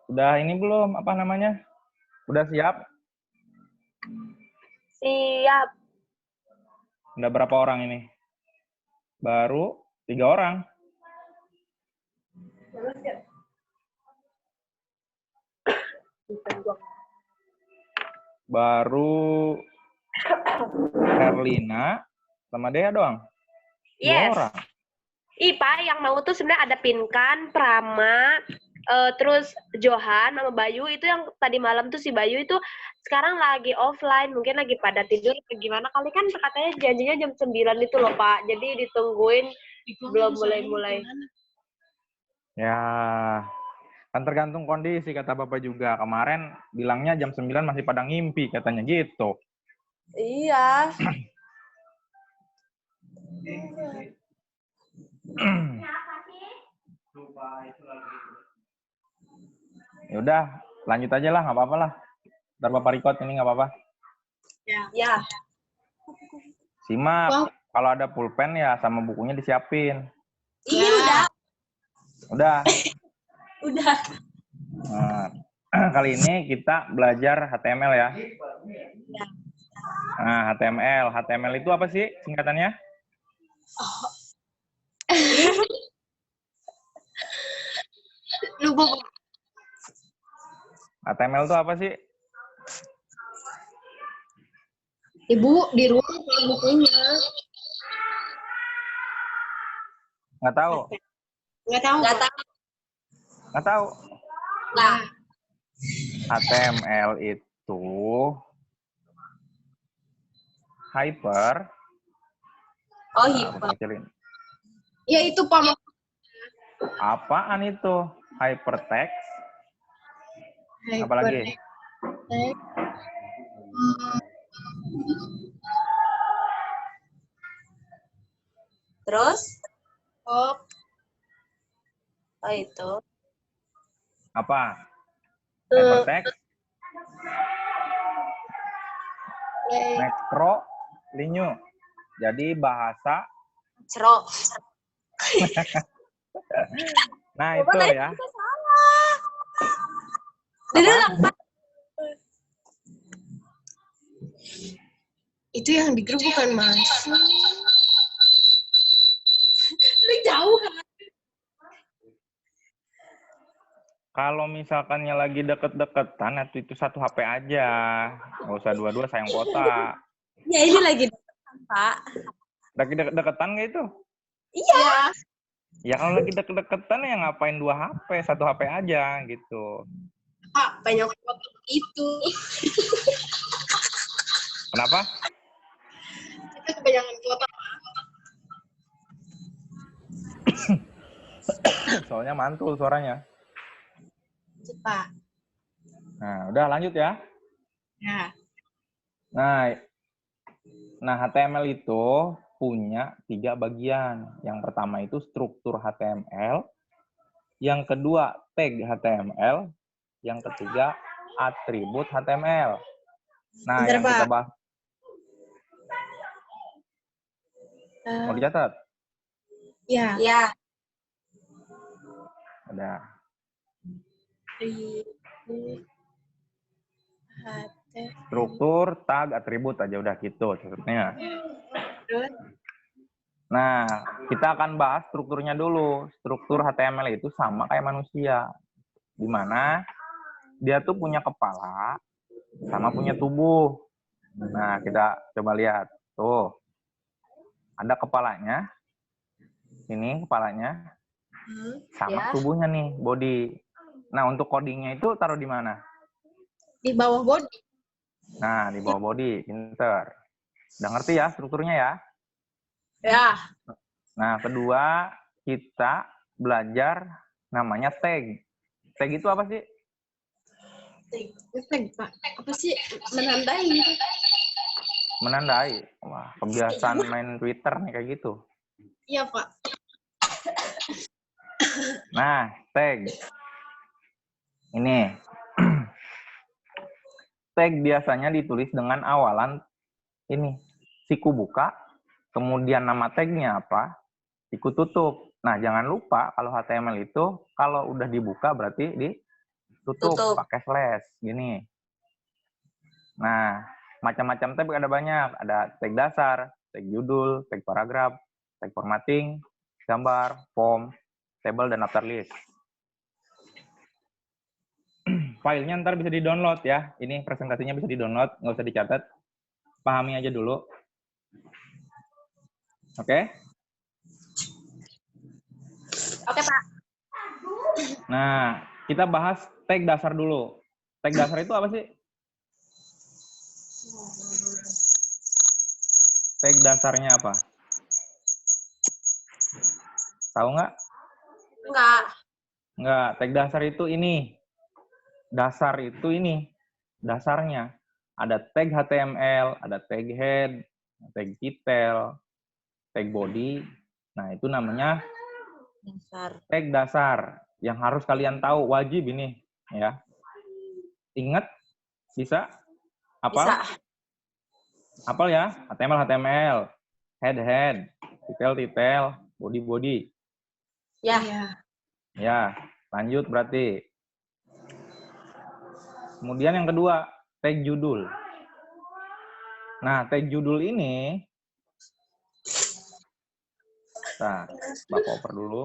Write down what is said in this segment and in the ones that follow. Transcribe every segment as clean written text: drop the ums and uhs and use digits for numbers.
Udah ini belum, apa namanya? Udah siap? Siap. Udah berapa orang ini? Baru 3 orang. Baru Herlina sama Dea doang. 2 Yes. orang. Pak, yang mau tuh sebenarnya ada Pinkan, Prama, terus Johan sama Bayu. Itu yang tadi malam tuh si Bayu itu sekarang lagi offline, mungkin lagi pada tidur gimana kali, kan katanya janjinya jam 9 itu loh Pak. Jadi ditungguin belum mulai-mulai. Ya, kan tergantung kondisi kata Bapak juga. Kemarin bilangnya jam 9 masih pada ngimpi katanya gitu. Iya. Ya udah, lanjut aja lah, nggak apa-apa lah. Ntar Bapak record ini nggak apa-apa. Ya. Simak, kalau ada pulpen ya sama bukunya disiapin. Ini udah. Udah. Udah. Nah, kali ini kita belajar HTML ya. Nah, HTML. HTML itu apa sih singkatannya? Lupa. HTML itu apa sih? Ibu di rumah bukunya. Nggak tahu. Nggak tahu. Nggak tahu. Nah. HTML itu hyper. Oh, Nah, kecilin. ya itu Pak. Apaan itu? Hypertext. Apalagi? Terus? Oh itu. Apa? Hypertext. Makro linyu. Jadi bahasa Cerok. Nah, itu ya. Apa? Itu yang di grup bukan Mas. Lu jauh kan? Kalau misalkannya lagi deket-deketan, itu satu HP aja. Nggak usah dua-dua, sayang kota. Ya ini lagi deketan, Pak. Lagi deket-deketan nggak itu? Iya. Ya kalau lagi deket-deketan ya ngapain 2 HP, 1 HP aja gitu. Pak, banyak foto itu. Kenapa? Kita kebanyakan foto. Soalnya mantul suaranya. Pak. Nah, udah lanjut ya. Ya. Nah, HTML itu punya 3 bagian. Yang pertama itu struktur HTML, yang kedua tag HTML, yang ketiga atribut HTML. Nah, Bentar, yang kita Pak. bahas. Mau dicatat? Ya. Ya. Udah. Struktur, tag, atribut aja udah gitu catatnya. Nah, kita akan bahas strukturnya dulu. Struktur HTML itu sama kayak manusia. Di mana dia tuh punya kepala sama punya tubuh. Nah, kita coba lihat. Tuh. Ada kepalanya. Ini kepalanya. Sama tubuhnya nih, body. Nah, untuk codingnya itu taruh di mana? Di bawah body. Nah, di bawah body. Pinter. Udah ngerti ya strukturnya ya? Ya. Nah, kedua, kita belajar namanya tag. Tag itu apa sih? Tag, Pak. Apa sih? Menandai. Menandai. Wah, kebiasaan main Twitter nih kayak gitu. Iya, Pak. Nah, tag. Ini. Tag biasanya ditulis dengan awalan ini. Siku buka, kemudian nama tagnya apa, siku tutup. Nah, jangan lupa kalau HTML itu kalau udah dibuka berarti ditutup Tutup. pakai slash gini. Nah, macam-macam tag ada banyak. Ada tag dasar, tag judul, tag paragraf, tag formatting, gambar, form, table, dan after list. Filenya ntar bisa di-download ya. Ini presentasinya bisa di-download, nggak usah dicatat. Pahami aja dulu. Oke? Oke, Pak. Nah, kita bahas tag dasar dulu. Tag dasar itu apa sih? Tag dasarnya apa? Tahu nggak? Enggak. Nggak, tag dasar itu ini. Dasar itu ini. Dasarnya. Ada tag HTML, ada tag head, tag title, tag body. Nah, itu namanya Dasar. tag dasar. Yang harus kalian tahu, wajib ini. Ya. Ingat? Bisa? Apal? Bisa. Apal ya? HTML, head, title, body. Ya. Ya, lanjut berarti. Kemudian yang kedua, tag judul. Nah, tag judul ini, nah, Bapak oper dulu.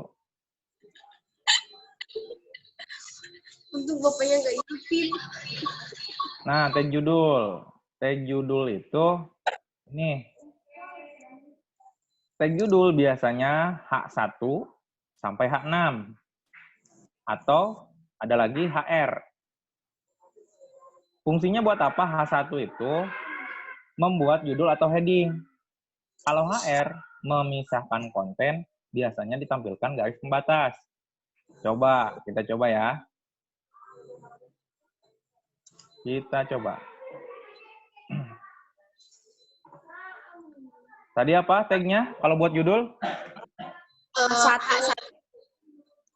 Untuk bapaknya nggak ikutin. Nah, tag judul. Tag judul itu, ini. Tag judul biasanya H1 sampai H6. Atau ada lagi HR. Fungsinya buat apa? H1 itu membuat judul atau heading. Kalau HR memisahkan konten, biasanya ditampilkan garis pembatas. Coba, kita coba ya. Kita coba. Tadi apa tagnya kalau buat judul?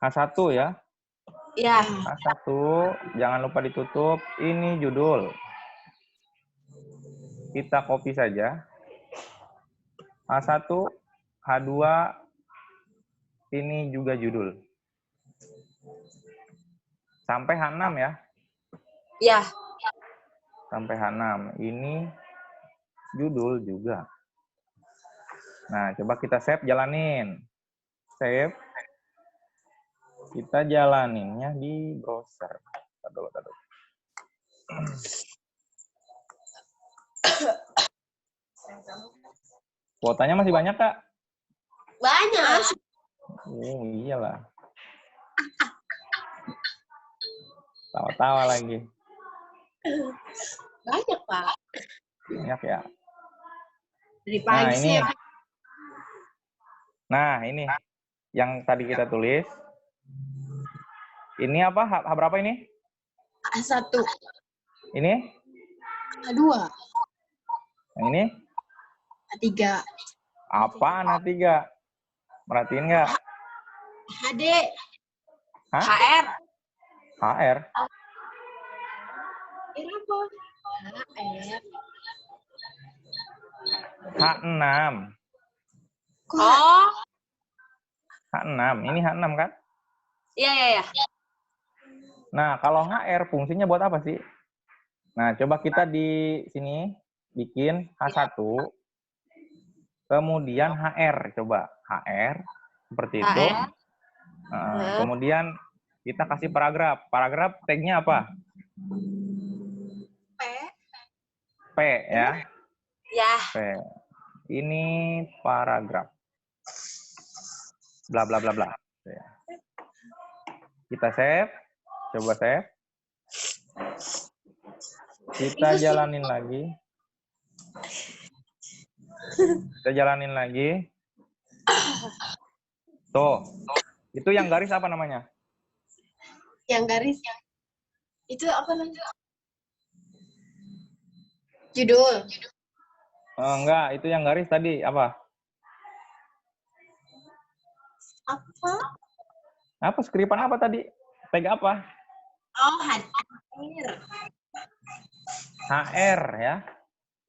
H1 ya. Ya. H1, jangan lupa ditutup. Ini judul. Kita copy saja. H1, H2, ini juga judul. Sampai H6 ya. Ya. Sampai H6. Ini judul juga. Nah, coba kita save, jalanin. Save. Kita jalaninnya di browser. Tadul. Kuotanya masih banyak, Kak? Banyak. Oh, iyalah. Tawa-tawa lagi. Banyak, Pak. Banyak ya. Dari pagi sih. Nah, ini yang tadi kita tulis. Ini apa? H berapa ini? A1. Ini? A2. Yang ini? A3. Apaan A3? Merhatiin nggak? HD. Hah? HR. HR? Ini apa? HR. H6. Oh. H6. Ini H6 kan? Iya. Nah, kalau HR fungsinya buat apa sih? Nah, coba kita di sini bikin H1. Kemudian HR. Coba. HR. Seperti itu. Kemudian kita kasih paragraf. Paragraf tag-nya apa? P ya. Ya. P. Ini paragraf. Bla bla bla bla. Kita save. Coba save. Kita jalanin lagi. Tuh. Itu yang garis apa namanya? Yang garis. Itu apa namanya? Judul. Enggak, itu yang garis tadi apa? Apa? Apa skripan apa tadi? Tag apa? Oh, HR. HR ya.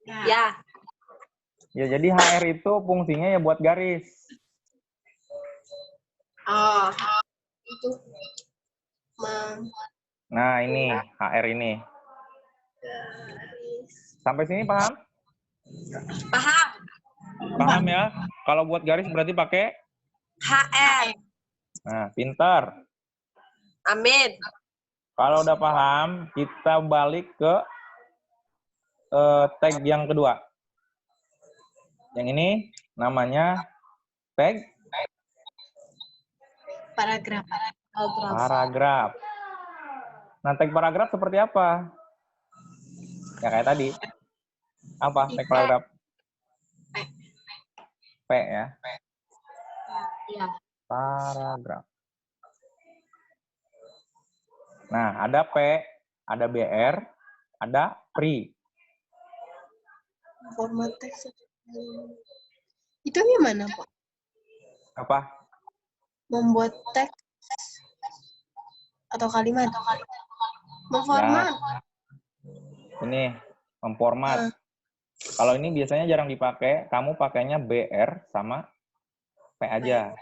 Ya. Ya, jadi HR itu fungsinya ya buat garis. Oh, itu. Menggaris. Nah, ini HR ini. Sampai sini paham? Paham. Paham ya? Kalau buat garis berarti pakai. HR. Nah, pintar. Amin. Kalau udah paham, kita balik ke tag yang kedua. Yang ini namanya tag Paragraf. paragraf. Nah, tag paragraf seperti apa? Ya kayak tadi. Apa tag paragraf? P ya. Ya. Paragraf. Nah, ada P, ada BR, ada PRI. Format teks. Itu gimana, Pak? Apa? Membuat teks atau kalimat? Memformat. Ini memformat. Kalau ini biasanya jarang dipakai, kamu pakainya BR sama P aja.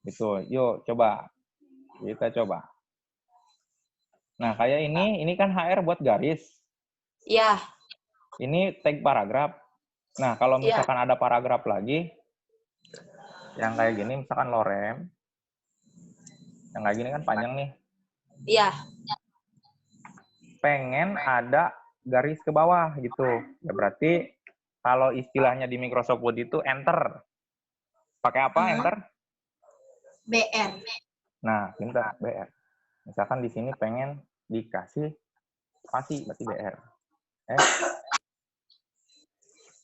Gitu. Yuk, coba. Kita coba. Nah, kayak ini kan HR buat garis. Ya. Ini tag paragraf. Nah, kalau misalkan ada paragraf lagi, yang kayak gini, misalkan lorem, yang kayak gini kan panjang nih. Iya. Pengen ada garis ke bawah gitu. Ya berarti kalau istilahnya di Microsoft Word itu enter. Pakai apa enter? BR. Nah, pintar BR. Misalkan di sini pengen dikasih spasi, berarti BR.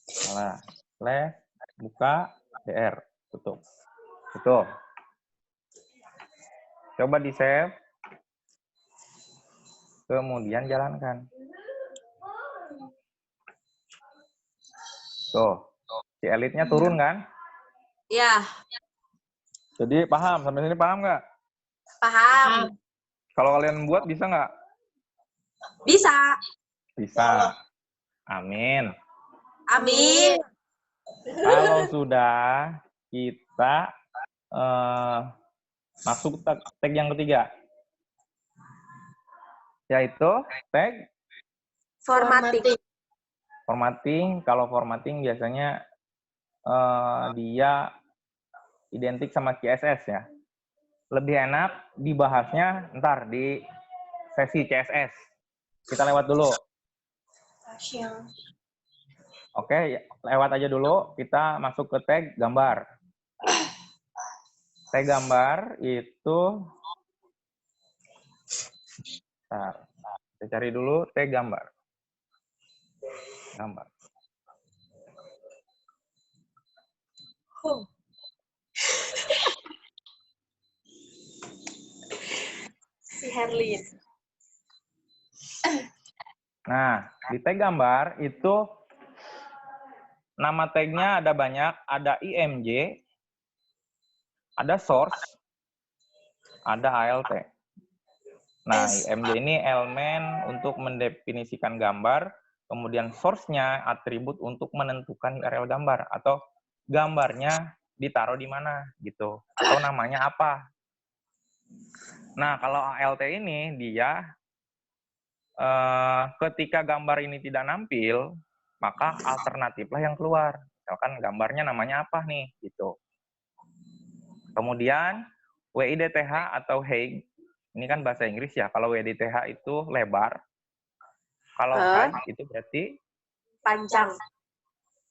Salah. Buka, BR. Tutup. Tutup. Coba di save. Kemudian jalankan. Tuh. Si elitnya turun kan? Ya. Jadi paham? Sampai sini paham nggak? Paham. Kalau kalian buat bisa nggak? Bisa. Bisa. Amin. Amin. Kalau sudah, kita masuk tag yang ketiga. Yaitu tag Formatting. formatting. Kalau formatting biasanya dia identik sama CSS ya. Lebih enak dibahasnya ntar di sesi CSS. Kita lewat dulu. Oke, lewat aja dulu. Kita masuk ke tag gambar. Tag gambar itu, kita cari dulu tag gambar. Gambar. Si Herlin. Nah, di tag gambar itu nama tagnya ada banyak, ada IMG, ada source, ada ALT. Nah, IMG ini elemen untuk mendefinisikan gambar, kemudian source-nya atribut untuk menentukan URL gambar, atau gambarnya ditaruh di mana, gitu. Atau namanya apa. Nah, kalau ALT ini, dia ketika gambar ini tidak nampil, maka alternatiflah yang keluar. Misalkan gambarnya namanya apa nih, gitu. Kemudian WIDTH atau height, ini kan bahasa Inggris ya. Kalau WIDTH itu lebar. Kalau height itu berarti Panjang.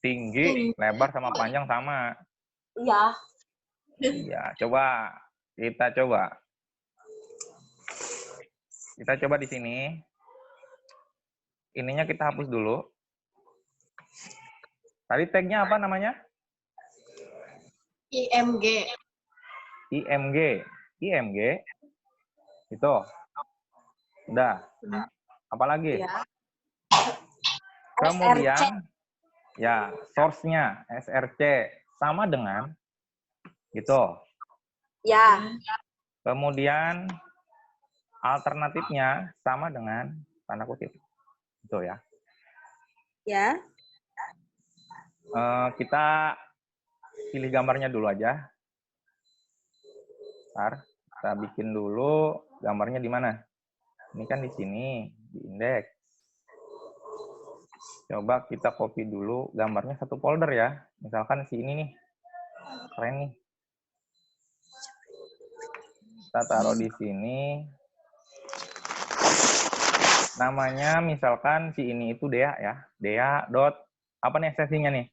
tinggi, lebar sama panjang sama. Iya. Iya, coba kita coba. Kita coba di sini. Ininya kita hapus dulu. Tadi tagnya apa namanya? IMG. IMG. IMG. Itu. Udah. Apalagi? Ya. Kemudian, ya, source-nya, SRC. Sama dengan, gitu. Ya. Kemudian, alternatifnya sama dengan tanda kutip. Gitu ya. Ya. Kita pilih gambarnya dulu aja. Ntar kita bikin dulu gambarnya di mana? Ini kan di sini, di indeks. Coba kita copy dulu gambarnya satu folder ya. Misalkan si ini nih. Keren nih. Kita taruh di sini. Namanya misalkan si ini itu Dea ya. Dea dot apa nih ekstensinya nih?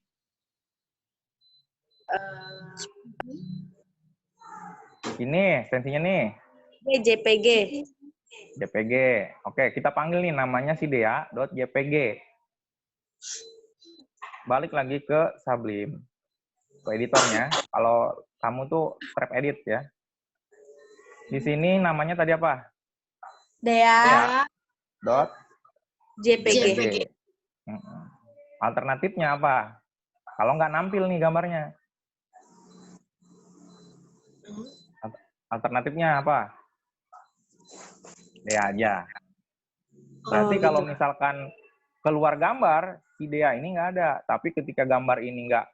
Ini ekstensinya nih. JPG. JPG. Oke, kita panggil nih namanya si Dea dot JPG. Balik lagi ke Sublime. Ke editornya. Kalau kamu tuh trap edit ya. Di sini namanya tadi apa? Dea. Dot JPG. Alternatifnya apa? Kalau nggak nampil nih gambarnya. Alternatifnya apa? Dea aja. Berarti kalau misalkan keluar gambar, si Dea ini nggak ada. Tapi ketika gambar ini nggak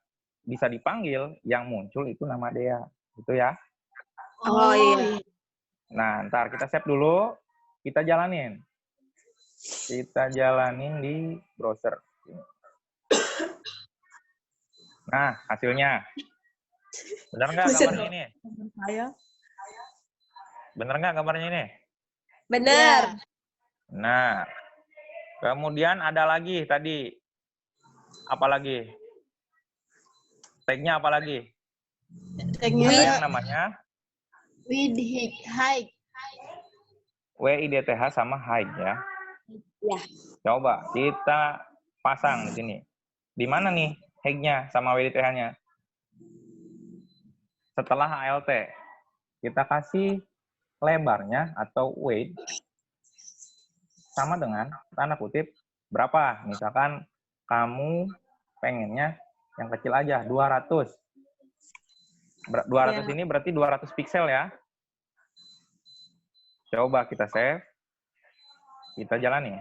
bisa dipanggil, yang muncul itu nama Dea. Gitu ya. Oh iya. Nah, ntar kita save dulu. Kita jalanin. Kita jalanin di browser. Nah, hasilnya. Benar nggak gambarnya ini? Benar nggak gambarnya ini? Bener. Nah, kemudian ada lagi tadi. Apa lagi? Tag-nya apa lagi? Ada yang namanya with height. WIDTH sama height ya. Ya. Coba kita pasang di sini. Di mana nih height-nya sama WIDTH-nya? Setelah ALT, kita kasih lebarnya atau weight sama dengan tanda kutip berapa. Misalkan kamu pengennya yang kecil aja, 200. 200 ini berarti 200 piksel ya. Coba kita save. Kita jalani.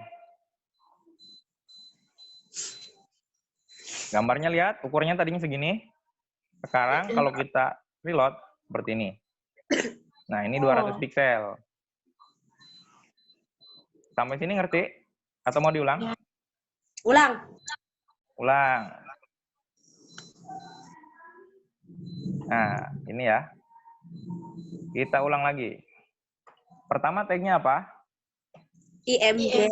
Gambarnya lihat, ukurnya tadinya segini. Sekarang kalau kita reload, seperti ini. Nah, ini 200 piksel. Sampai sini ngerti? Atau mau diulang? Ulang. Ulang. Nah, ini ya. Kita ulang lagi. Pertama tag-nya apa? IMG.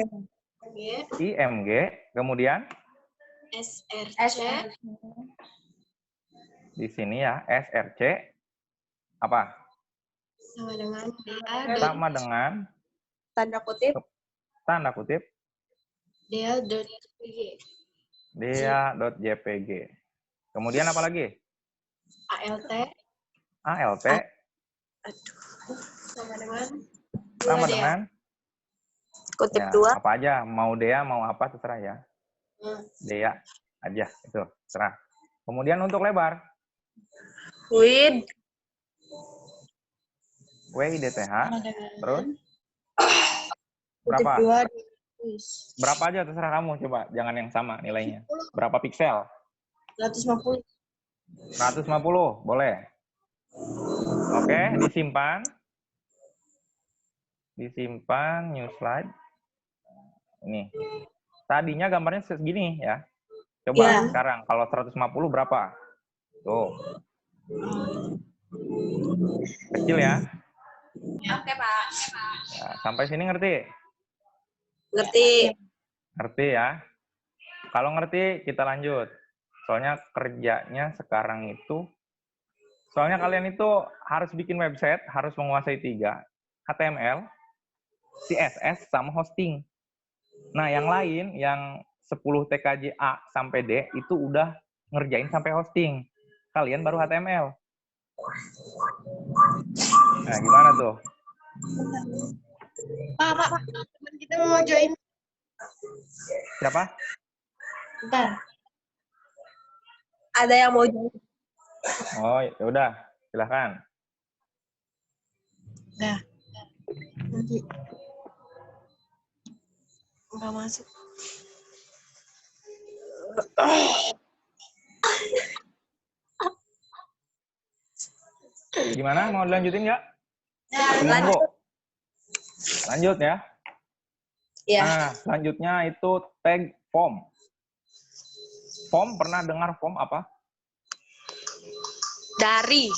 IMG. Kemudian? SRC. Di sini ya, SRC. Apa? Sama dengan Sama dengan Tanda kutip. tanda kutip Dea.jpg. Dea.jpg. Kemudian apa lagi? ALT. ALT Sama dengan sama dengan Kutip ya, 2. apa aja, mau Dea mau apa terserah ya. Hmm. Dea aja itu, terserah. Kemudian untuk lebar With. WIDTH Sama dengan terus kutip berapa? 2. Berapa aja terserah kamu, coba jangan yang sama nilainya. Berapa piksel? 150. 150, boleh. Oke, disimpan. Disimpan, new slide. Ini. Tadinya gambarnya segini ya. Coba Ya. sekarang, kalau 150 berapa? Tuh. Kecil ya. Oke, Pak. Nah, sampai sini ngerti? Ngerti. Ngerti ya. Kalau ngerti, kita lanjut. Soalnya kerjanya sekarang itu, soalnya kalian itu harus bikin website, harus menguasai 3. HTML, CSS, sama hosting. Nah, yang lain, yang 10 TKJ A sampai D, itu udah ngerjain sampai hosting. Kalian baru HTML. Nah, gimana tuh? Pak. Teman kita mau join. Siapa? Bentar. Ada yang mau join. Oh, ya udah, silahkan. Dah. Nanti. Enggak masuk. Gimana? Mau dilanjutin nggak? Belum, Bu. Lanjut ya. Ya. Nah, selanjutnya itu tag form. Form, pernah dengar form apa? Dari.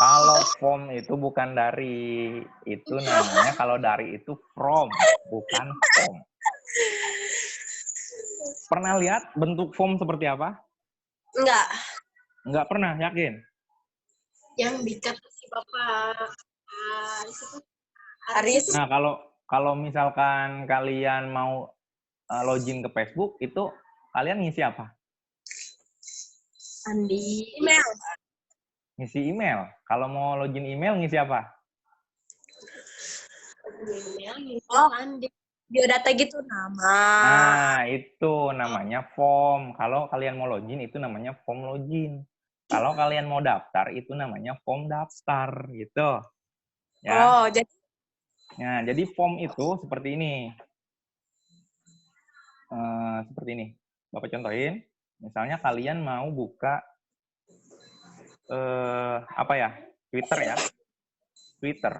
Kalau form itu bukan dari, itu namanya kalau dari itu from, bukan form. Pernah lihat bentuk form seperti apa? Enggak. Nggak pernah, yakin? Yang dicat si Bapak Aris. Nah, kalau misalkan kalian mau login ke Facebook, itu kalian ngisi apa? Andi. Email. Ngisi email. Kalau mau login email, ngisi apa? Oh. Andi. Biodata gitu nama. Nah, itu namanya form. Kalau kalian mau login, itu namanya form login. Kalau kalian mau daftar, itu namanya form daftar, gitu. Ya. Oh, jadi Nah, jadi form itu seperti ini. Seperti ini. Bapak contohin. Misalnya kalian mau buka apa ya? Twitter ya. Twitter.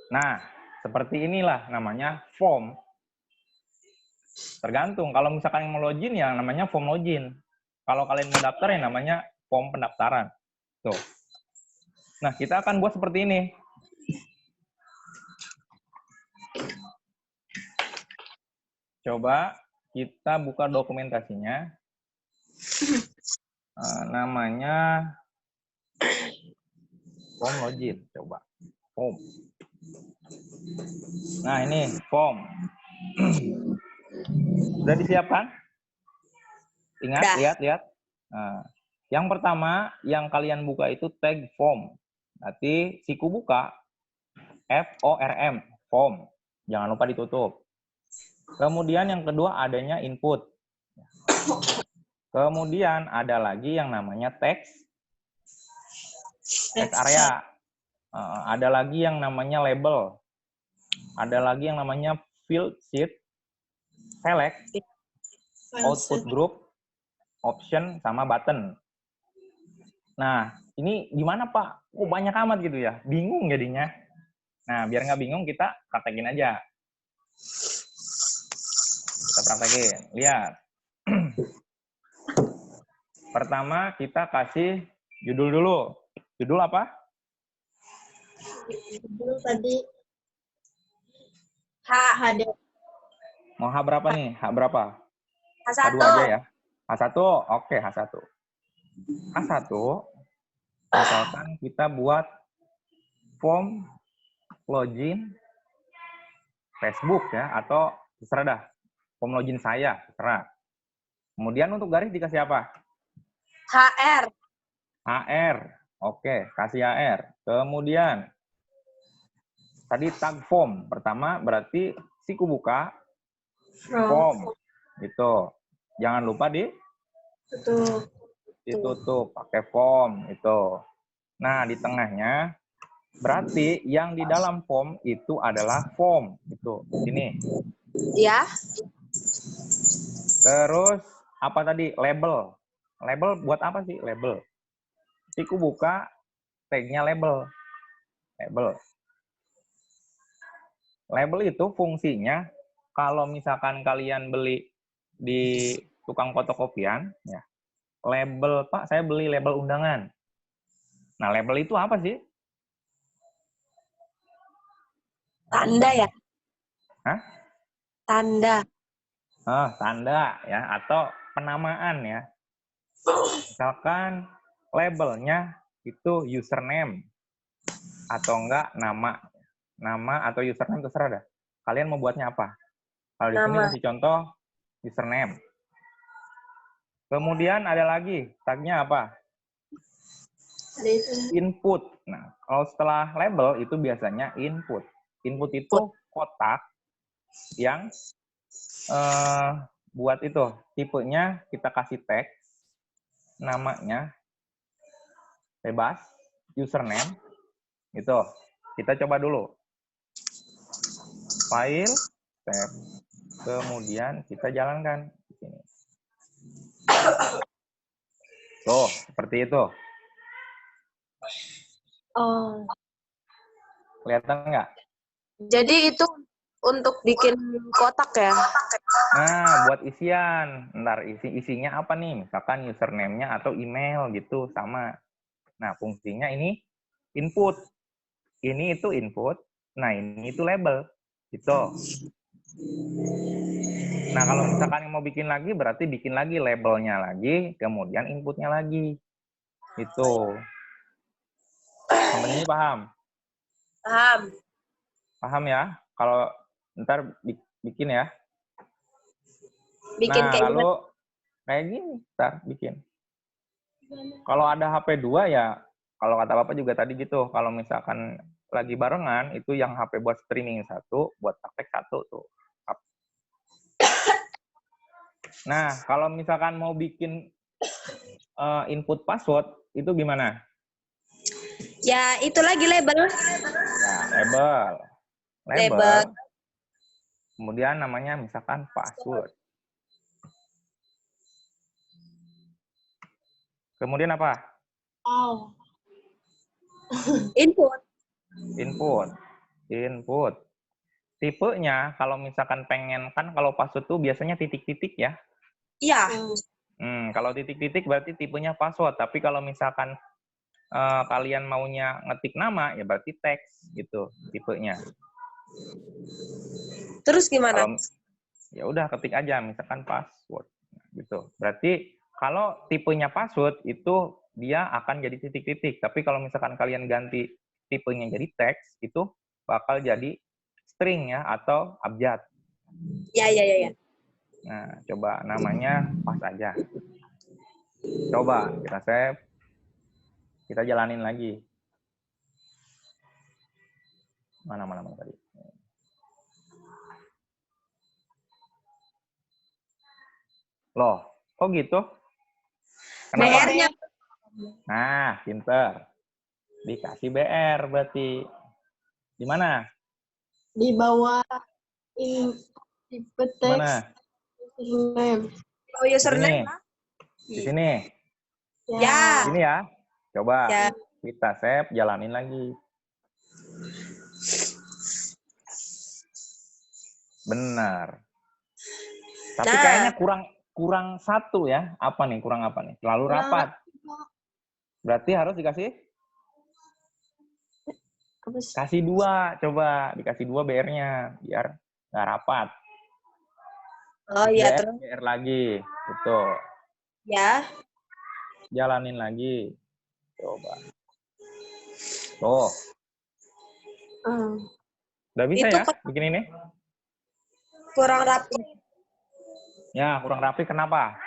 Nah, seperti inilah namanya form. Tergantung. Kalau misalkan mau login ya namanya form login. Kalau kalian mau daftar ya namanya form pendaftaran. Tuh. Nah, kita akan buat seperti ini. Coba kita buka dokumentasinya. Namanya form login. Coba. Form. Nah, ini form. Sudah disiapkan? Ingat, Udah. lihat. Nah, yang pertama, yang kalian buka itu tag form. Berarti siku buka FORM, form. Jangan lupa ditutup. Kemudian yang kedua adanya input. Kemudian ada lagi yang namanya text area. Ada lagi yang namanya label. Ada lagi yang namanya field sheet, select, output group, option, sama button. Nah, ini gimana Pak? Oh, banyak amat gitu ya. Bingung jadinya. Nah, biar nggak bingung, kita praktekin aja. Kita praktekin. Lihat. Pertama, kita kasih judul dulu. Judul apa? Dulu tadi H. Mau H berapa nih? H berapa? H1. H2 aja ya. H1, oke H1. H1, misalkan kita buat form login Facebook ya, atau terserah dah. Form login saya, terserah. Kemudian untuk garis dikasih apa? HR. HR. Oke, kasih HR. Kemudian tadi tag form. Pertama berarti siku buka form. Gitu. Jangan lupa ditutup pakai form itu. Nah, di tengahnya berarti yang di dalam form itu adalah form. Itu. Sini. Ya. Terus apa tadi? Label. Label buat apa sih label? Siku buka tagnya label. Label. Label itu fungsinya kalau misalkan kalian beli di tukang fotokopian, ya, label, Pak, saya beli label undangan. Nah, label itu apa sih? Tanda ya? Hah? Tanda. Tanda ya, atau penamaan ya. Misalkan labelnya itu username atau enggak nama. Nama atau username terserah dah. Kalian mau buatnya apa? Kalau di sini Nama. kasih contoh username. Kemudian ada lagi tagnya apa? Input. Nah, kalau setelah label itu biasanya input. Input itu kotak yang buat itu tipenya kita kasih teks, namanya bebas, username, itu. Kita coba dulu. File, save. Kemudian kita jalankan di sini. Tuh, seperti itu. Oh. Kelihatan nggak? Jadi itu untuk bikin kotak ya? Nah, buat isian. Ntar isinya apa nih? Misalkan username-nya atau email gitu, sama. Nah, fungsinya ini input. Ini itu input. Nah, ini itu label. Gitu. Nah, kalau misalkan mau bikin lagi, berarti bikin lagi labelnya lagi, kemudian inputnya lagi. Itu. Sampai ini paham? Paham. Paham ya? Kalau ntar bikin ya. Bikin Nah, kayak lalu kayak gini, ntar bikin. Kalau ada HP 2 ya, kalau kata Bapak juga tadi gitu, kalau misalkan lagi barengan, itu yang HP buat streaming satu, buat praktek satu tuh. Nah, kalau misalkan mau bikin input password, itu gimana? ya itu lagi label. Nah, label. Label. Kemudian namanya misalkan password. Kemudian apa? Oh. Input. Input. Tipenya kalau misalkan pengen, kan kalau password tuh biasanya titik-titik ya. Iya. Kalau titik-titik berarti tipenya password. Tapi kalau misalkan kalian maunya ngetik nama, ya berarti teks gitu tipenya. Terus gimana? Kalau ya udah ketik aja misalkan password gitu. Berarti kalau tipenya password itu dia akan jadi titik-titik. Tapi kalau misalkan kalian ganti tipenya jadi teks, itu bakal jadi string ya atau abjad. Ya. Nah, coba namanya pas aja. Coba kita save. Kita jalanin lagi. Mana tadi? Loh, kok gitu? Kenapa? BR-nya. Nah, pinter. Dikasih BR berarti. Di mana? Di bawah tipe Di mana? teks username. Oh, username. Di sini. Ya. Di sini ya. Coba Ya. kita save, jalanin lagi. Benar. Tapi Nah. kayaknya kurang satu ya. Apa nih? Kurang apa nih? Terlalu rapat. Berarti harus dikasih? Kasih 2. Coba dikasih 2 BR-nya. Biar nggak rapat. Oh iya, BR, terus. BR lagi. Itu. Ya. Jalanin lagi. Coba. Tuh. Udah bisa Itu ya bikin ini? kurang rapi. Ya, kurang rapi. Kenapa?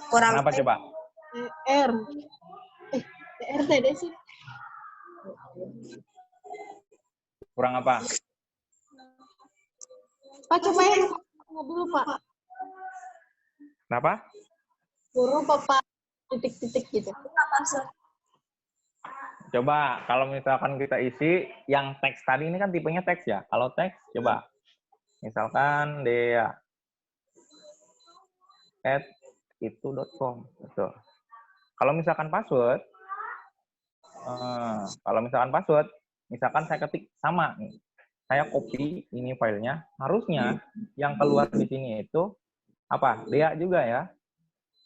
Kurang Kenapa coba? BR. BR tadi sih. Kurang apa? Pak, coba yang dulu, Pak. Kenapa? Huruf apa titik-titik gitu. Coba kalau misalkan kita isi yang teks tadi ini kan tipenya teks ya. Kalau teks coba. Misalkan dia @itu.com. Betul. Kalau misalkan password, misalkan saya ketik sama nih. Saya copy ini filenya, harusnya yang keluar di sini itu apa? Dea juga ya.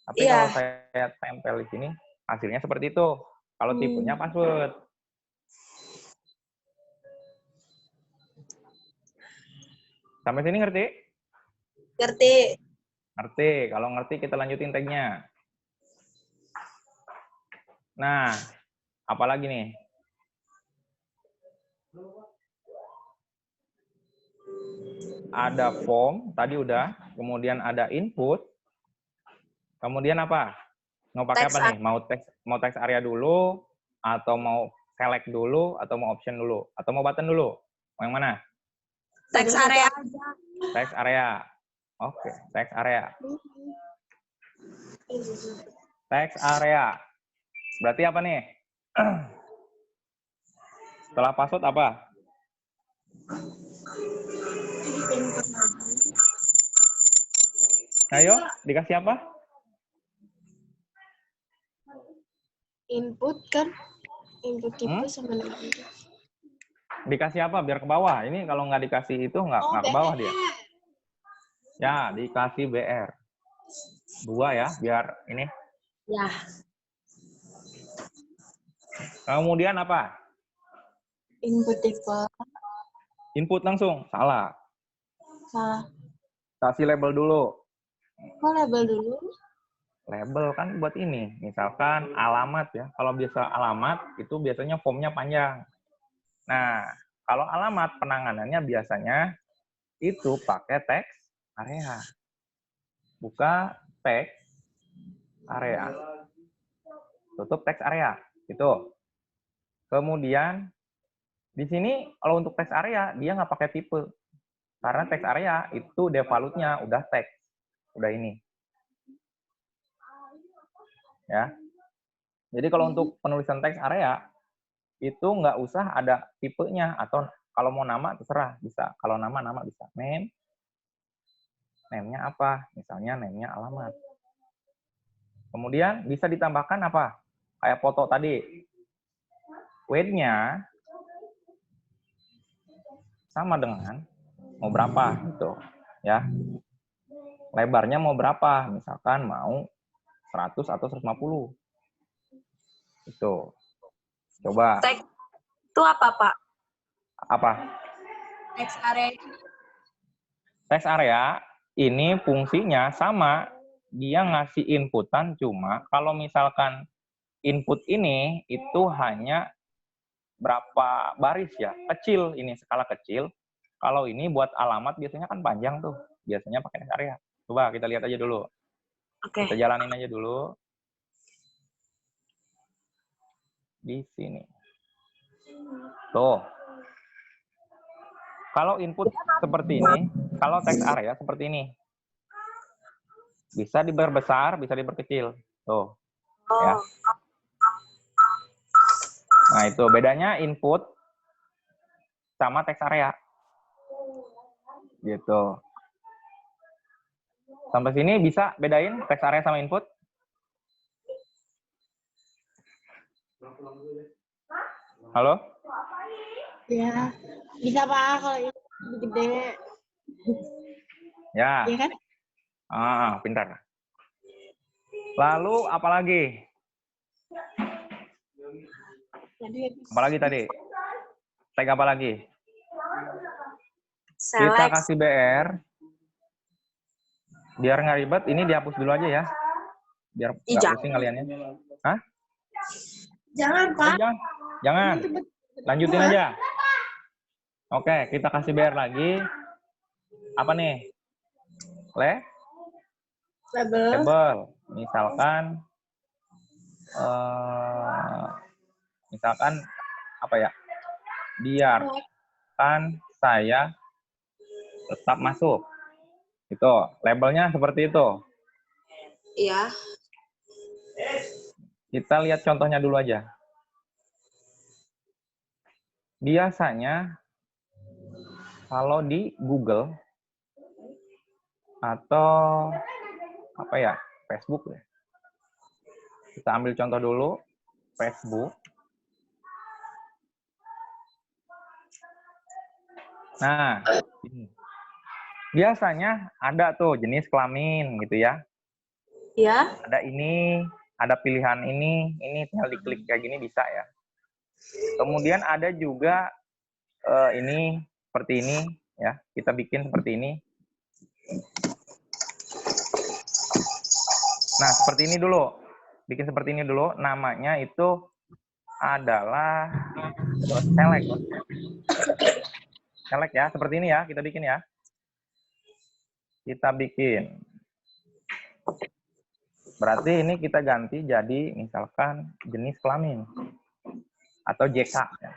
Tapi kalau saya tempel di sini, hasilnya seperti itu. Kalau tipenya password. Sampai sini ngerti? Ngerti. Ngerti. Kalau ngerti kita lanjutin tag-nya. Nah, apalagi nih? Ada form, tadi udah. Kemudian ada input. Kemudian apa? Mau pakai apa nih? Mau text area dulu, atau mau select dulu, atau mau option dulu, atau mau button dulu? Mau yang mana? Teks area aja. Text area. Oke, text area. Text area. Berarti apa nih? Setelah password apa? Ayo, dikasih apa? Input kan? Input tipe sama nama. Dikasih apa biar ke bawah? Ini kalau nggak dikasih itu nggak ke bawah dia. Ya, dikasih BR. 2 ya, biar ini. Ya. Kemudian apa? Input tipe. Input langsung. Salah. Salah. Kasih label dulu. Kok label dulu? Label kan buat ini. Misalkan alamat ya. Kalau biasa alamat, itu biasanya formnya panjang. Nah, kalau alamat penanganannya biasanya itu pakai teks area. Buka teks area. Tutup teks area. Itu. Kemudian, di sini kalau untuk teks area, dia nggak pakai tipe. Karena teks area itu default-nya udah teks. Udah ini. Ya. Jadi kalau untuk penulisan teks area, itu nggak usah ada tipenya. Atau kalau mau nama, terserah. Bisa. Kalau nama bisa. Name. Name-nya apa? Misalnya name-nya alamat. Kemudian bisa ditambahkan apa? Kayak foto tadi. Weight-nya sama dengan mau berapa gitu ya. Lebarnya mau berapa? Misalkan mau 100 atau 150. Itu. Coba. Teks itu apa, Pak? Apa? Teks area. Teks area ini fungsinya sama. Dia ngasih inputan, cuma kalau misalkan input ini itu hanya berapa baris ya, kecil, ini skala kecil. Kalau ini buat alamat biasanya kan panjang tuh, biasanya pakai teks area. Coba kita lihat aja dulu. Oke. Kita jalanin aja dulu. Di sini. Tuh. Kalau input seperti ini, kalau teks area seperti ini. Bisa diperbesar, bisa diperkecil. Tuh. Ya. Nah, itu bedanya input sama teks area. Gitu. Sampai sini bisa bedain teks area sama input? Halo? Ya. Bisa Pak kalau ini lebih gede. Ya. Iya kan? Pintar. Lalu apa lagi? Apa lagi tadi? Tag apa lagi? Kita Select. kasih BR. Biar nggak ribet, ini dihapus dulu aja ya. Biar nggak pusing kaliannya. Hah? Jangan Oh, Pak. jangan. Lanjutin aja. Oke, kita kasih BR lagi. Apa nih? Label. Label. Misalkan apa ya? Biarkan saya tetap masuk. Itu, labelnya seperti itu. Iya. Kita lihat contohnya dulu aja. Biasanya kalau di Google atau apa ya, Facebook ya. Kita ambil contoh dulu, Facebook. Nah, ini. Biasanya ada tuh jenis kelamin gitu ya. Iya. Ada ini, ada pilihan ini tinggal diklik kayak gini bisa ya. Kemudian ada juga ini seperti ini ya, kita bikin seperti ini. Nah, seperti ini dulu. Bikin seperti ini dulu, namanya itu adalah select. Select ya, seperti ini ya, kita bikin ya. Kita bikin. Berarti ini kita ganti jadi misalkan jenis kelamin atau JK. Ya.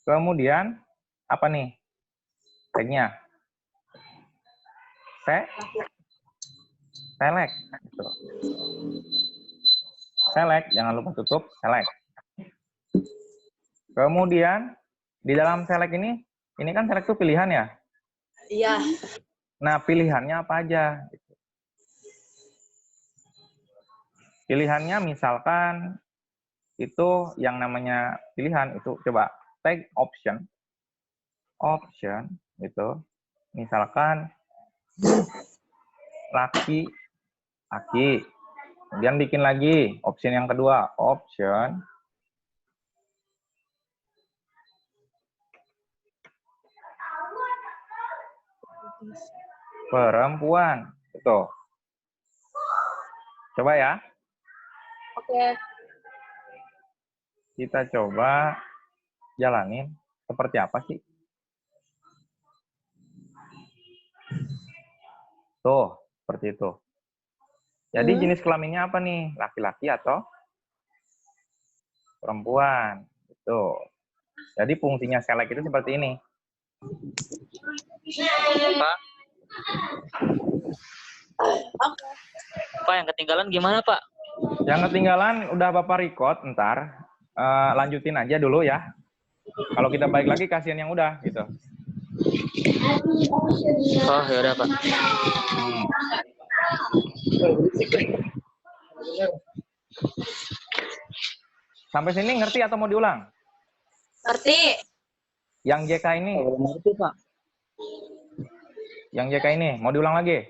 Kemudian apa nih tagnya? Select. Gitu. Select, jangan lupa tutup select. Kemudian di dalam select ini kan select itu pilihan ya. Iya. Nah, pilihannya apa aja? Pilihannya misalkan itu yang namanya pilihan itu coba tag option. Option itu misalkan laki, aki. Kemudian bikin lagi option yang kedua, option perempuan. Betul. Coba ya. Oke. Kita coba jalanin seperti apa sih? Tuh, seperti itu. Jadi jenis kelaminnya apa nih? Laki-laki atau perempuan? Itu. Jadi fungsinya select itu seperti ini. Pak. Pak, yang ketinggalan gimana, Pak? Yang ketinggalan udah Bapak record, ntar. Lanjutin aja dulu ya. Kalau kita balik lagi, kasihan yang udah, gitu. Oh, ya udah, Pak. Sampai sini ngerti atau mau diulang? Ngerti? Yang JK ini, Ngerti, Pak. yang JK ini, mau diulang lagi?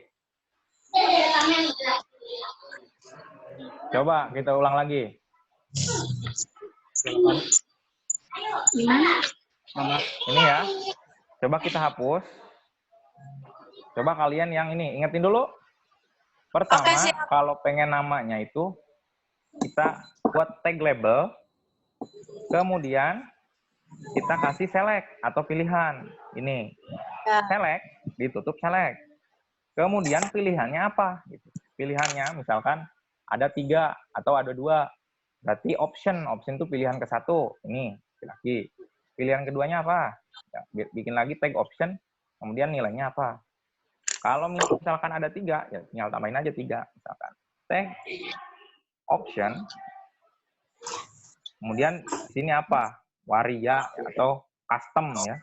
Coba kita ulang lagi. Ini ya. Coba kita hapus. Coba kalian yang ini, ingetin dulu. Pertama, Oke, siap. kalau pengen namanya itu, kita buat tag label. Kemudian, kita kasih select atau pilihan. Ini. Ya. Select, ditutup select. Kemudian pilihannya apa? Pilihannya misalkan ada 3 atau ada 2. Berarti option. Option itu pilihan ke-1. Ini, laki. Pilihan keduanya apa? Ya, bikin lagi tag option, kemudian nilainya apa? Kalau misalkan ada 3, ya tinggal tambahin aja 3. Misalkan tag option, kemudian sini apa? Waria atau custom ya.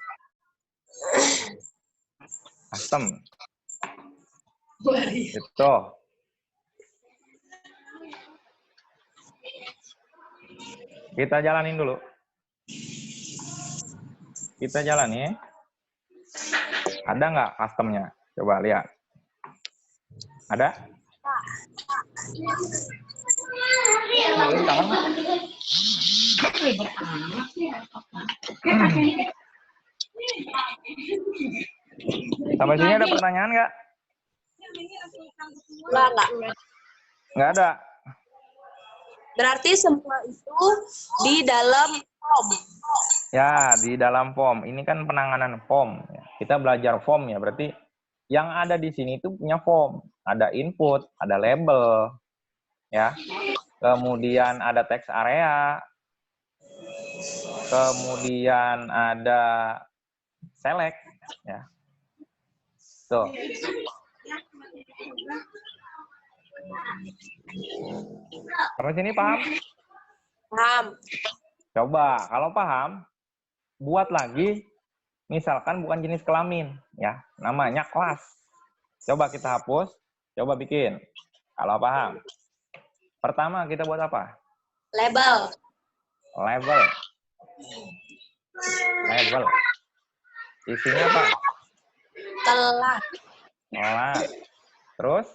Custom. Itu. Kita jalanin dulu. Kita jalani. Ada nggak customnya? Coba lihat. Ada? Sampai sini ada pertanyaan nggak? Enggak. Nggak ada. Berarti semua itu di dalam form. Ya, di dalam form. Ini kan penanganan form. Kita belajar form ya. Berarti yang ada di sini itu punya form. Ada input, ada label, ya. Kemudian ada text area. Kemudian ada select, ya. Tuh. Sampai sini paham? Paham. Coba, kalau paham, buat lagi, misalkan bukan jenis kelamin, ya, namanya kelas. Coba kita hapus, coba bikin. Kalau paham. Pertama, kita buat apa? Label. Label. Label. Isinya apa? Kelas. Kelas. Terus?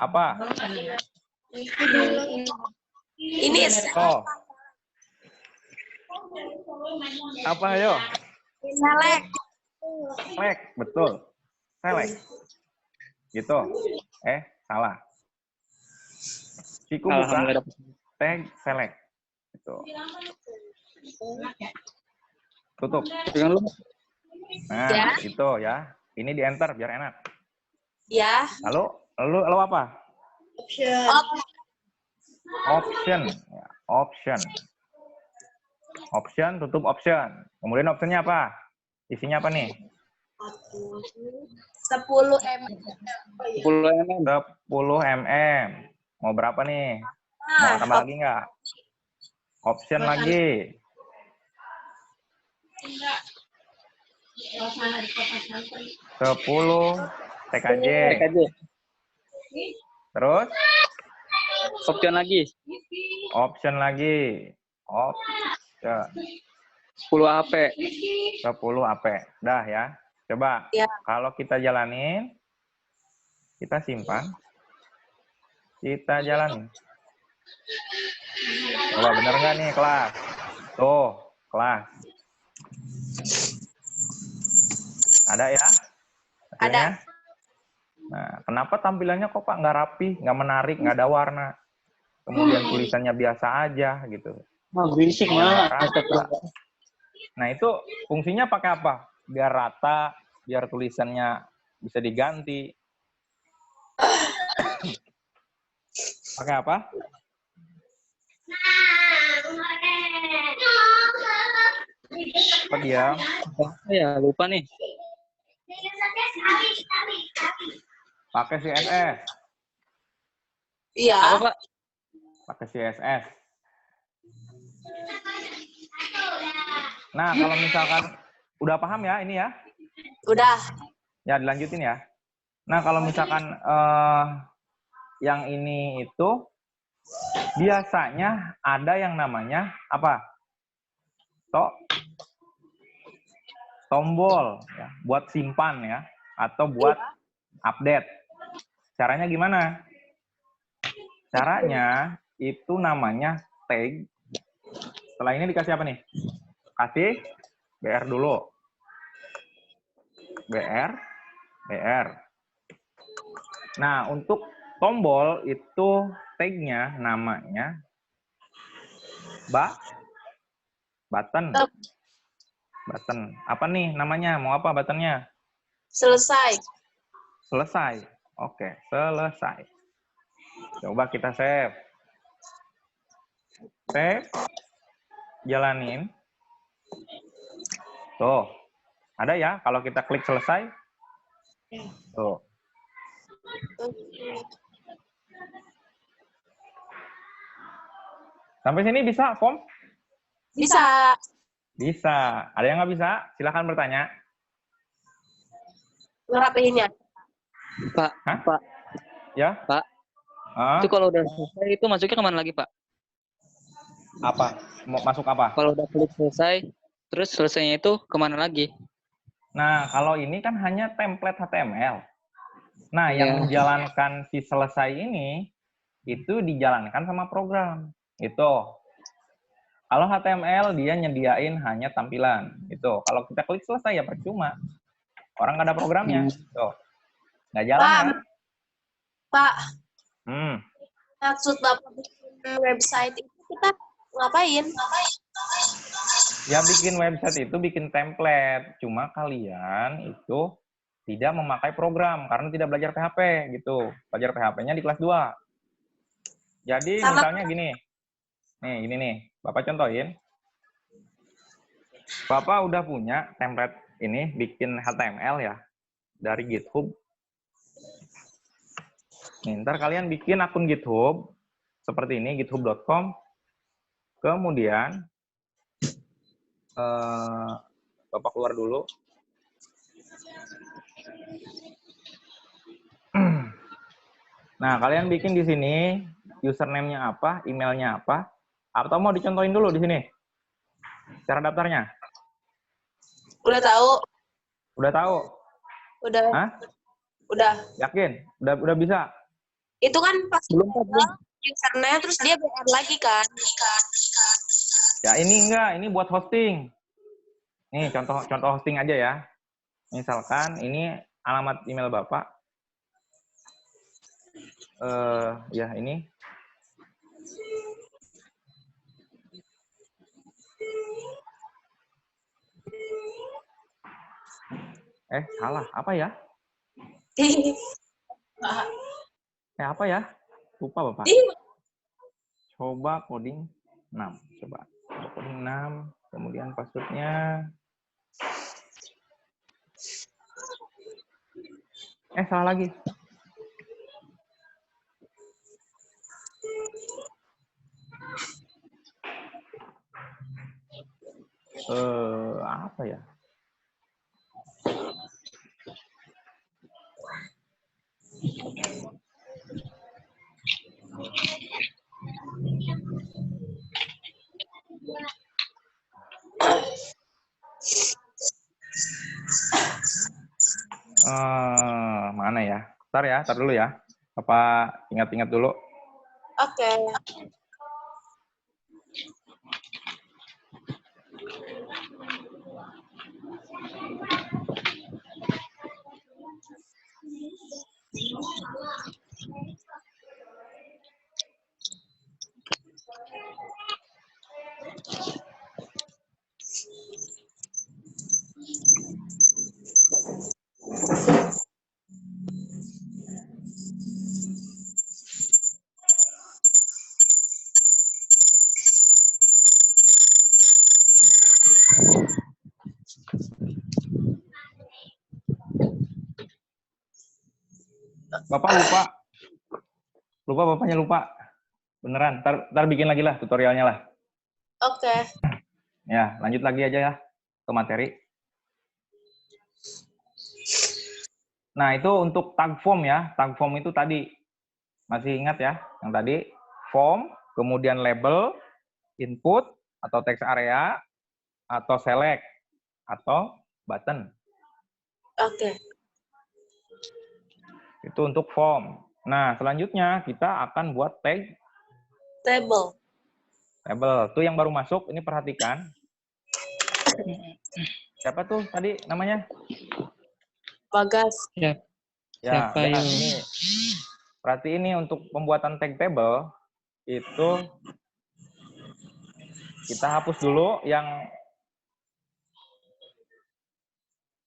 Apa? Ini Oh. Apa ayo? select. Select, betul. Select. Gitu. Salah. Ciku buka tag select. Gitu. Tutup. Nah, Ya. itu ya. Ini di enter biar enak. Ya. Lalu apa? Option. Option. Ya, option. Option, tutup option. Kemudian optionnya apa? Isinya apa nih? 10 mm. 10 mm. Mau berapa nih? Mau tambah lagi nggak? Option lagi. 10 TKJ. TKJ. Terus Option lagi. option lagi. Option 10 HP. 10 AP. Dah ya. Coba Ya. kalau kita jalanin, kita simpan, kita jalanin. Coba bener nggak nih kelas? Tuh, kelas. Ada ya? Hasilnya? Nah, kenapa tampilannya kok Pak nggak rapi, nggak menarik, nggak ada warna? Kemudian tulisannya biasa aja gitu. Berisik malah. Nah, itu fungsinya pakai apa? Biar rata, biar tulisannya bisa diganti. Pakai apa? Apa dia? Ya, lupa nih. Pakai CSS. Iya. Apa, Pak? Pakai CSS. Nah, kalau misalkan udah paham ya ini ya? Udah. Ya, dilanjutin ya. Nah, kalau misalkan yang ini itu biasanya ada yang namanya apa? Tombol ya, buat simpan ya, atau buat update. Caranya gimana? Caranya itu namanya tag. Setelah ini dikasih apa nih? Kasih BR dulu. BR. Nah, untuk tombol itu tag-nya namanya button. Button. Apa nih namanya? Mau apa buttonnya? Selesai. Selesai. Oke, selesai. Coba kita save. Save. Jalanin. Tuh. Ada ya kalau kita klik selesai? Tuh. Sampai sini bisa, Pom? Bisa. Bisa. Ada yang nggak bisa? Silahkan bertanya. Ngerapihinnya. Pak, Hah? Pak, Ya? Pak. Itu kalau udah selesai itu masuknya kemana lagi, Pak? Apa? Mau masuk apa? Kalau udah klik selesai, terus selesainya itu kemana lagi? Nah, kalau ini kan hanya template HTML. Nah, Ya. yang menjalankan si selesai ini, itu dijalankan sama program. Itu. Kalau HTML, dia nyediain hanya tampilan. Itu. Kalau kita klik selesai, ya percuma. Orang nggak ada programnya. Tuh. Nggak jalan kan? Pak, Hmm. maksud Bapak bikin website itu kita ngapain? Ya bikin website itu bikin template. Cuma kalian itu tidak memakai program karena tidak belajar PHP gitu. Belajar PHP-nya di kelas 2. Jadi misalnya gini. Nih, gini nih. Bapak contohin. Bapak udah punya template ini bikin HTML ya dari GitHub. Nih, ntar kalian bikin akun GitHub seperti ini, github.com. Kemudian Bapak keluar dulu. Nah, kalian bikin di sini username-nya apa, emailnya apa, atau mau dicontohin dulu di sini cara daftarnya? Udah tahu? Udah tahu? Udah. Hah? Udah. Yakin? Udah bisa? Itu kan pas Belum, Pak, belum. username terus dia BR lagi kan? Ya ini enggak, ini buat hosting. Nih contoh hosting aja ya. Misalkan ini alamat email Bapak. Ya ini. Salah. Apa ya? Apa ya? Lupa Bapak. Coba coding 6. Coba coding 6. Kemudian passwordnya. Salah lagi. Apa ya? Mana ya? Ntar dulu ya. Apa ingat-ingat dulu? Oke. Bapak lupa. Bapaknya lupa. Beneran. Ntar bikin lagi lah tutorialnya lah. Oke. Ya, lanjut lagi aja ya ke materi. Nah, itu untuk tag form ya. Tag form itu tadi. Masih ingat ya? Yang tadi. Form, kemudian label, input, atau text area, atau select, atau button. Oke. Itu untuk form. Nah, selanjutnya kita akan buat tag Table. label. Tuh yang baru masuk, ini perhatikan. Siapa tuh tadi namanya? Bagas. Ya, Siapa ya, yuk? ini. Berarti ini untuk pembuatan tag table, itu kita hapus dulu yang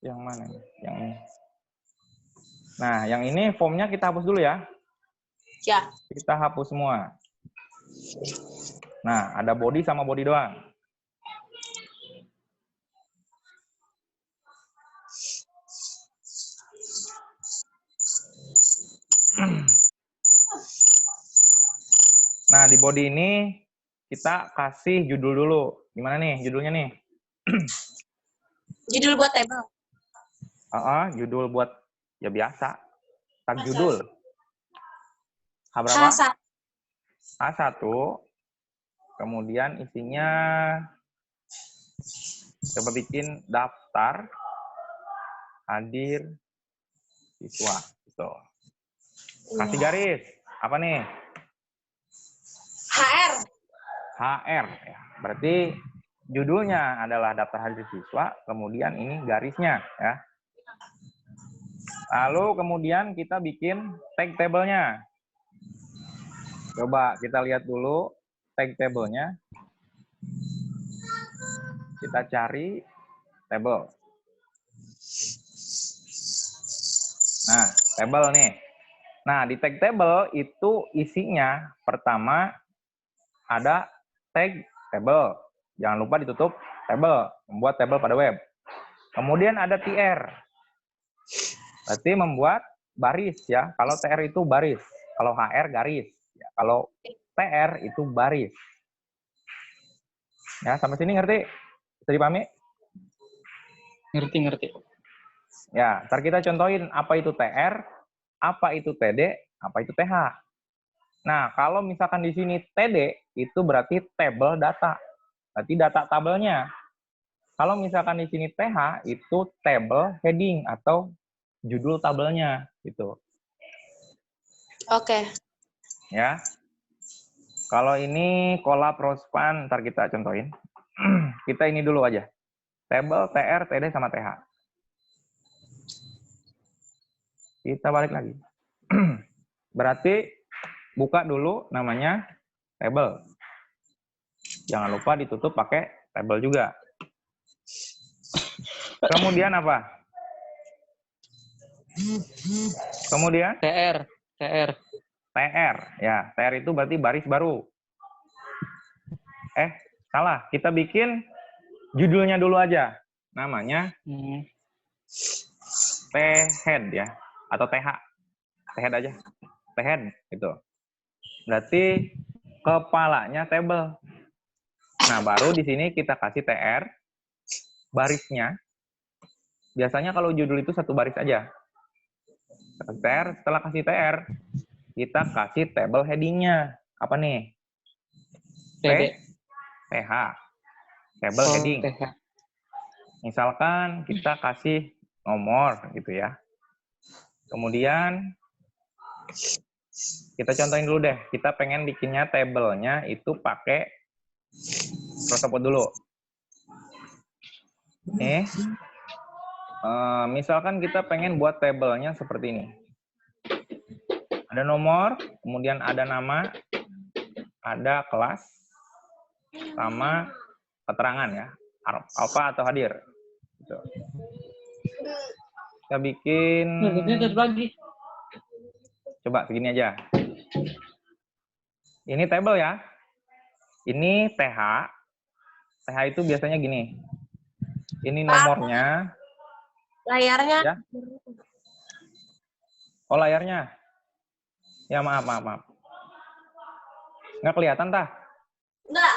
mana? Yang ini. Nah, yang ini formnya kita hapus dulu ya. Ya. Kita hapus semua. Nah, ada body sama body doang. Nah, di body ini kita kasih judul dulu. Gimana nih judulnya nih? Judul buat table. Judul buat ya biasa. Tag H1. judul. H berapa? H1. H1. Kemudian isinya coba bikin daftar hadir siswa. Gitu. Kasih garis. Apa nih? HR. HR. Ya. Berarti judulnya adalah daftar hadir siswa, kemudian ini garisnya. Ya. Lalu kemudian kita bikin tag table-nya. Coba kita lihat dulu tag table-nya. Kita cari table. Nah, table nih. Nah, di tag table itu isinya pertama ada tag table. Jangan lupa ditutup table, membuat table pada web. Kemudian ada TR. Berarti membuat baris ya. Kalau TR itu baris, kalau HR garis. Ya, kalau TR itu baris. Ya, sampai sini ngerti? Bisa dipahami? Ngerti. Ya, ntar kita contohin apa itu TR, apa itu TD, apa itu TH. Nah, kalau misalkan di sini TD, itu berarti table data. Berarti data tabelnya. Kalau misalkan di sini TH, itu table heading atau judul tabelnya. Gitu. Oke. Ya. Kalau ini kolab Rospan, ntar kita contohin. Kita ini dulu aja. Table, TR, TD, sama TH. Kita balik lagi. Berarti buka dulu namanya table. Jangan lupa ditutup pakai table juga. Kemudian apa? Kemudian TR. TR. Ya, TR itu berarti baris baru. Salah. Kita bikin judulnya dulu aja. Namanya T-head ya. Atau TH. T-head aja. T-head gitu. Berarti kepalanya table. Nah, baru di sini kita kasih TR. barisnya, biasanya kalau judul itu satu baris aja. TR, setelah kasih TR, kita kasih table heading-nya. Apa nih? TD. TH. Table Oh, heading. TH. Misalkan kita kasih nomor gitu ya. Kemudian kita contohin dulu deh. Kita pengen bikinnya table-nya itu pakai protokol dulu. Nih. Misalkan kita pengen buat tabelnya seperti ini. Ada nomor, kemudian ada nama, ada kelas, sama keterangan ya. Alfa atau hadir. Gitu. Kita bikin... Coba segini aja. Ini table ya. Ini TH. TH itu biasanya gini. Ini nomornya. Layarnya. Ya. Oh, layarnya. Ya, maaf. Nggak kelihatan, tah? Enggak.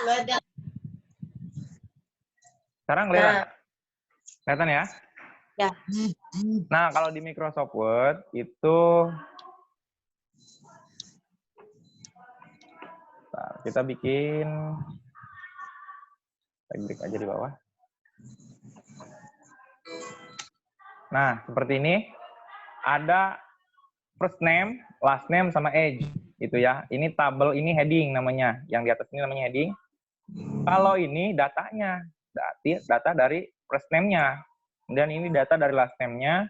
Sekarang kelihatan? Kelihatan ya? Ya. Nah, kalau di Microsoft Word, itu... Bentar, kita bikin... Tag aja di bawah. Nah, seperti ini. Ada first name, last name, sama age. Itu ya. Ini tabel, ini heading namanya. Yang di atas ini namanya heading. Kalau ini datanya. Data dari first name-nya. Kemudian ini data dari last name-nya.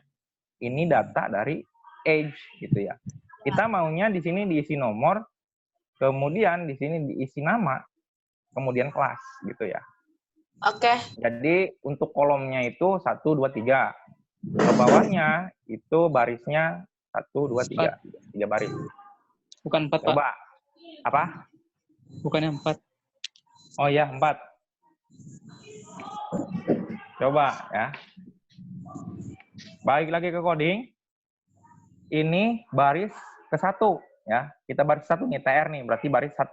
Ini data dari age. Gitu ya. Kita maunya di sini diisi nomor. Kemudian di sini diisi nama. Kemudian kelas. Gitu ya. Oke. Jadi untuk kolomnya itu 1, 2, 3. Ke bawahnya itu barisnya 1, 2, 3. 3 baris. Bukan 4, Pak. Coba. Apa? Bukannya 4. Oh iya, 4. Coba ya. Balik lagi ke coding. Ini baris ke-1 ya. Kita baris 1 nih, TR nih, berarti baris 1.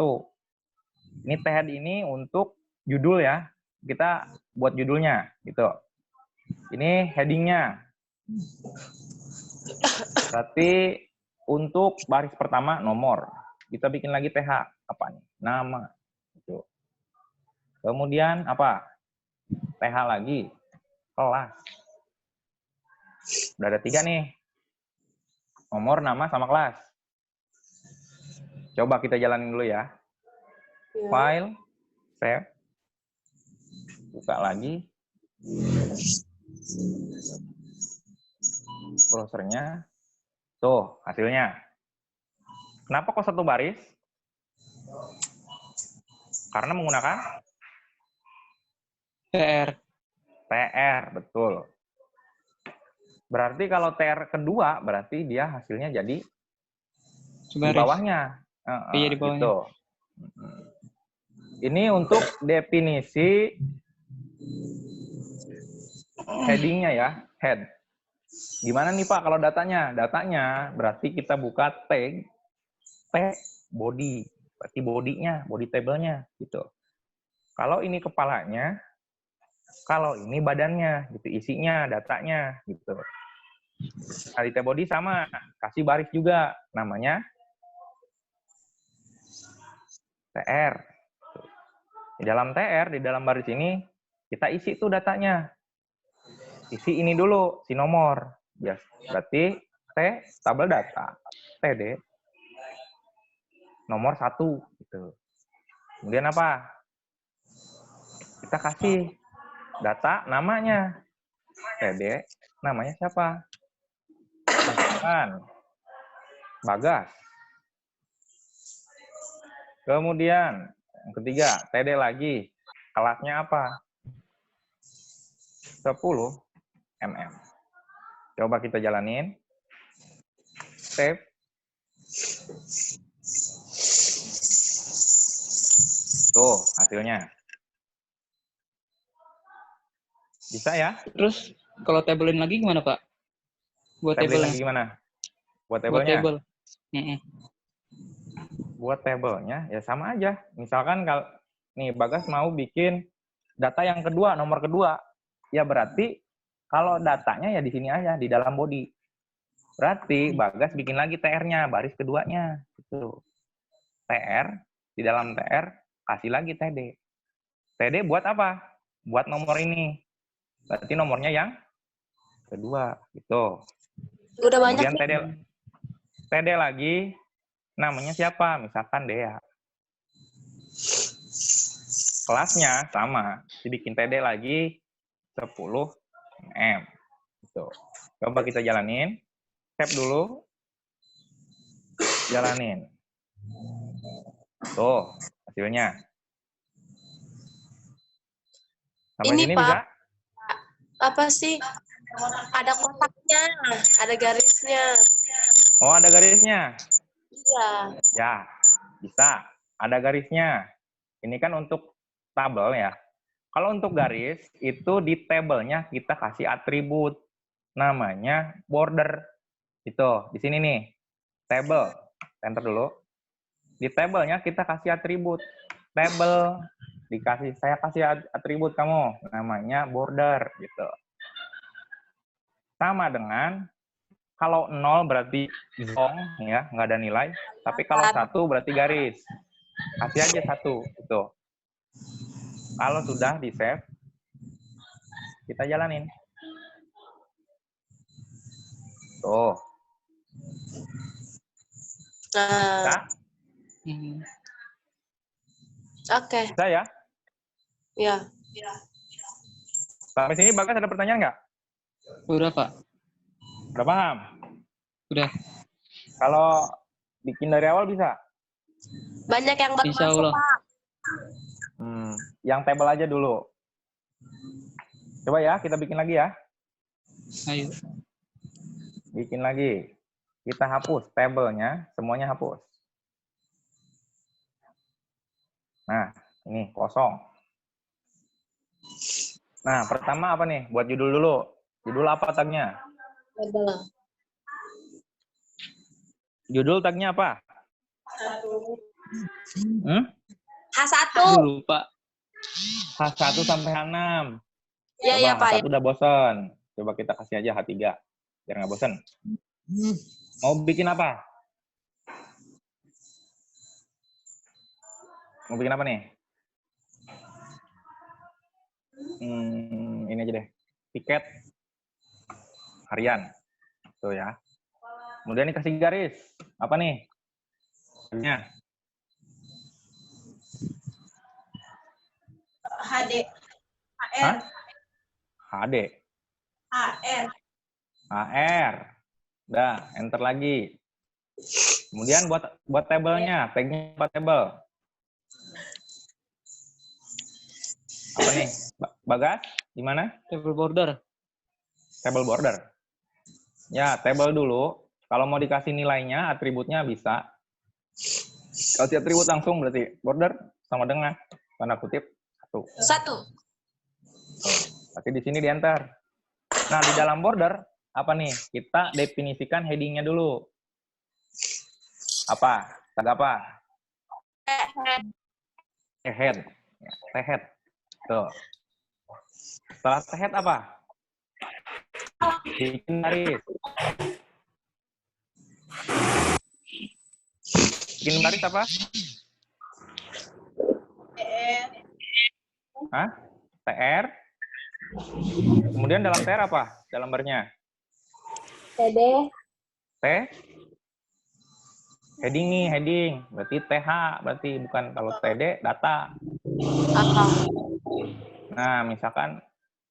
Ini TH ini untuk judul ya. Kita buat judulnya gitu. Ini heading-nya. Berarti untuk baris pertama nomor. Kita bikin lagi TH. Apa nih? Nama. Gitu. Kemudian apa? TH lagi. Kelas. Udah ada 3 nih. Nomor, nama, sama kelas. Coba kita jalanin dulu ya. File. Save. Buka lagi. Browsernya. Tuh, hasilnya. Kenapa kok 1 baris? Karena menggunakan TR. TR, betul. Berarti kalau TR kedua, berarti dia hasilnya jadi di bawahnya. Iya, di bawahnya. Gitu. Ini untuk definisi heading-nya ya, head. Gimana nih Pak kalau datanya? Datanya berarti kita buka tag, T, body. Berarti body-nya, body table-nya gitu. Kalau ini kepalanya, kalau ini badannya, gitu, isinya, datanya gitu. Nah, di body sama, kasih baris juga, namanya TR. Di dalam TR, di dalam baris ini, kita isi tuh datanya. Isi ini dulu, si nomor. Berarti T, tabel data, TD, nomor 1. Gitu. Kemudian apa? Kita kasih data namanya. TD, namanya siapa? Misalkan Bagas. Kemudian yang ketiga, TD lagi. Kelasnya apa? 10 mm. Coba kita jalanin. Save. Tuh, hasilnya. Bisa ya? Terus kalau tabelin lagi gimana, Pak? Buat Tabelin tabelnya. lagi gimana? Buat Buat tabelnya? table. Buat tabelnya ya sama aja. Misalkan kalau nih Bagas mau bikin data yang kedua, nomor kedua. Ya berarti kalau datanya ya di sini aja, di dalam body. Berarti Bagas bikin lagi TR-nya, baris keduanya. Gitu. TR, di dalam TR, kasih lagi TD. TD buat apa? Buat nomor ini. Berarti nomornya yang kedua. Gitu. Udah banyak Kemudian nih. TD lagi, namanya siapa? Misalkan Dea. Kelasnya sama, dibikin TD lagi 10 M. Gitu. Coba kita jalanin. Save dulu. Jalanin. Tuh, hasilnya. Sampai Ini sini Pak, bisa? apa sih? Ada kotaknya, ada garisnya. Oh, ada garisnya. Iya. Ya, bisa. Ada garisnya. Ini kan untuk tabel ya. Kalau untuk garis, itu di tabelnya kita kasih atribut. Namanya border. Itu, di sini nih. Table. Enter dulu. Di tabelnya kita kasih atribut. Table. Saya kasih atribut kamu. Namanya border. Gitu. Sama dengan kalau 0 berarti zong, ya, nggak ada nilai. Tapi kalau 1 berarti garis. Kasih aja 1. Gitu. Kalau sudah di-save, kita jalanin. Tuh. Nah, Bisa? oke. Bisa ya? Ya. Sampai sini Bagas ada pertanyaan nggak? Udah, Pak. Udah paham? Udah. Kalau bikin dari awal bisa? Banyak yang baru Insya masuk, Allah. Pak. Yang table aja dulu. Coba ya, kita bikin lagi ya. Ayo. Bikin lagi. Kita hapus tabelnya, semuanya hapus. Nah, ini kosong. Nah, pertama apa nih? Buat judul dulu. Judul apa tagnya? Table. Judul tagnya apa? H1. Dulu, Pak. H1 sampai H6. Iya, iya, Coba Pak. H1 udah bosen. Coba kita kasih aja H3. Biar nggak bosen. Mau bikin apa? Mau bikin apa nih? Ini aja deh. Tiket harian. Tuh ya. Kemudian dikasih garis. Apa nih? Garisnya. HD. Hah? HD. AR. Udah, enter lagi. Kemudian buat tabelnya, tagnya apa table? Apa nih? Bagas, gimana? Table border. Table border. Ya, table dulu. Kalau mau dikasih nilainya, atributnya bisa. Kasih atribut langsung berarti border sama dengan tanda kutip 1. Tapi di sini di enter. Nah, di dalam border, apa nih? Kita definisikan heading-nya dulu. Apa? Tag apa? Head. Head. Tuh. Setelah head apa? Bikin garis. Bikin garis apa? Hah? TR. Kemudian dalam TR apa? Dalam barnya? TD. T. Heading nih, heading. Berarti TH. Berarti bukan kalau TD, data. Apa? Nah, misalkan.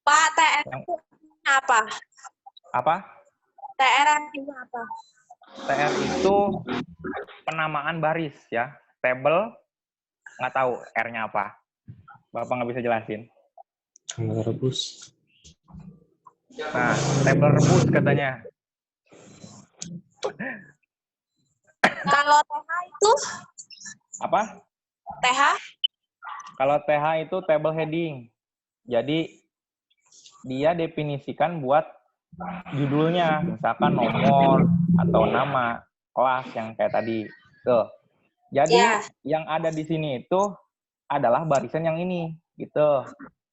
Pak, TR itu apa? Apa? TR artinya apa? TR itu penamaan baris ya. Table, nggak tahu R-nya apa. Bapak nggak bisa jelasin. Rebus. Nah, table rebus katanya. Kalau TH itu? Apa? TH? Kalau TH itu table heading. Jadi, dia definisikan buat judulnya. Misalkan nomor atau nama kelas yang kayak tadi. Tuh. Jadi, yang ada di sini itu adalah barisan yang ini. Gitu.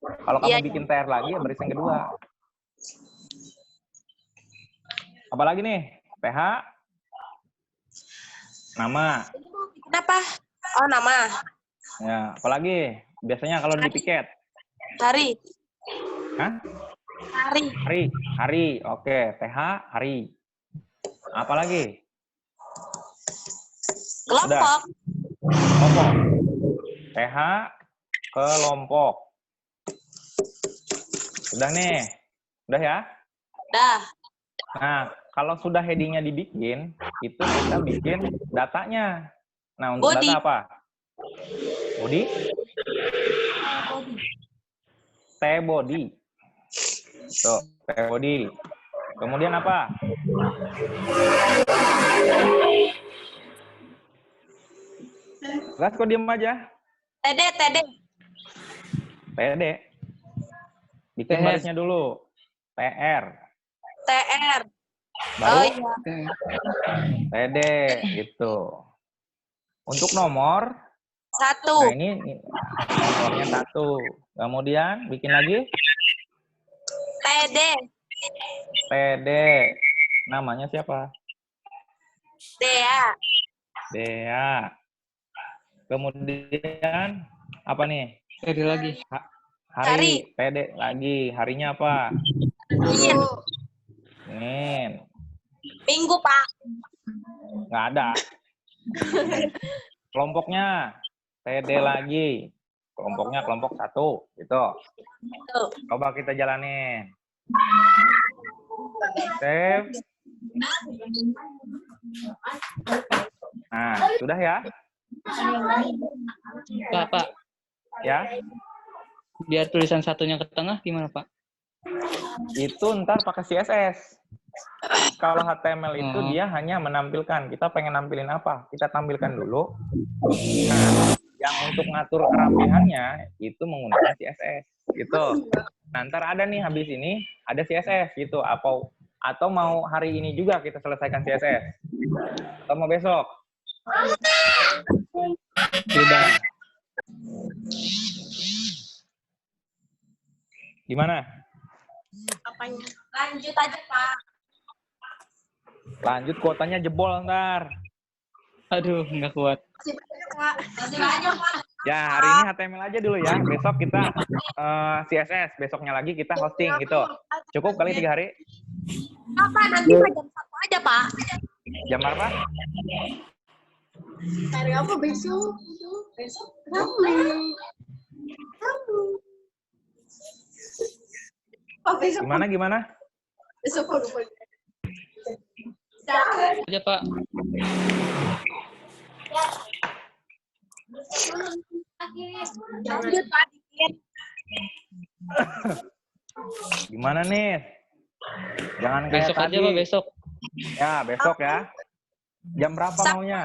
Kalau kamu Iya. bikin TR lagi, ya baris yang kedua. Apalagi nih? PH? Nama. Kenapa? Oh, nama. Ya, apalagi? Biasanya kalau di piket. Hari. Hah? Hari. Hari. Oke, PH, hari. Apalagi? Kelompok. Kelompok. PH, kelompok. Udah nih. Udah ya? Dah. Nah, kalau sudah headingnya dibikin, itu kita bikin datanya. Nah, untuk Body. data apa? Body? T-body. Tuh, T-body. Kemudian apa? Gas, kok diem aja? TD. PD. Bikin TR. barisnya dulu. TR. TR. Baru Oh iya. PD, gitu. Untuk nomor, 1. nah ini nomornya 1. Kemudian bikin lagi TD. PD. Namanya siapa? Dea. Dea. Kemudian apa nih? Tadi lagi. Hari. PD lagi. Harinya apa? Senin. Senin. Minggu, Pak. Nggak ada. Kelompoknya PD lagi. Kelompoknya kelompok 1. Gitu. Tuh. Coba kita jalanin. Save. Nah, sudah ya? Pak. Ya. Biar tulisan satunya ke tengah gimana, Pak? Itu ntar pakai CSS. Kalau HTML itu Hmm. dia hanya menampilkan. Kita pengen nampilin apa? Kita tampilkan dulu. Nah, yang untuk ngatur kerapihannya itu menggunakan CSS. Gitu. Nah, ntar ada nih habis ini ada CSS gitu. Atau mau hari ini juga kita selesaikan CSS? Atau mau besok? Sudah. Gimana? Apanya? Lanjut aja, Pak. Lanjut, kuotanya jebol ntar. Aduh, nggak kuat. Masih banyak, Pak. Ya, hari ini HTML aja dulu ya. Besok kita CSS. Besoknya lagi kita hosting gitu. Cukup kali 3 hari? Apa? Nanti jam 1 aja, Pak. Jam berapa? Hari apa besok? Besok? Oh, besok. Gimana? Besok aku lupa. Aja, Pak. Lanjut, Pak. Dikit. Gimana nih? Jangan kayak Besok tadi. aja, Pak, besok. Ya, besok ya. Jam berapa maunya?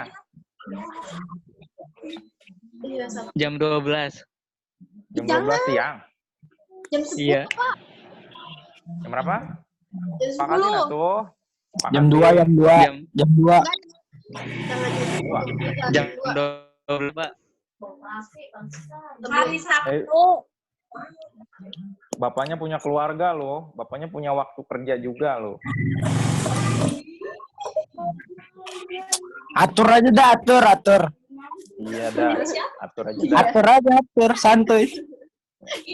Iya, sama. Jam 12. Jam 12 siang. Jam 10, Iya. Pak. Jam berapa? Jam Pakatin 10. atuh. Jam 2, jam 2. Jam Jam 2. Jangan jam 12, Pak. Hari Sabtu. Bapaknya punya keluarga loh. Bapaknya punya waktu kerja juga loh. Atur aja dah, atur. Iya dah. Atur aja dah. Atur, santuy.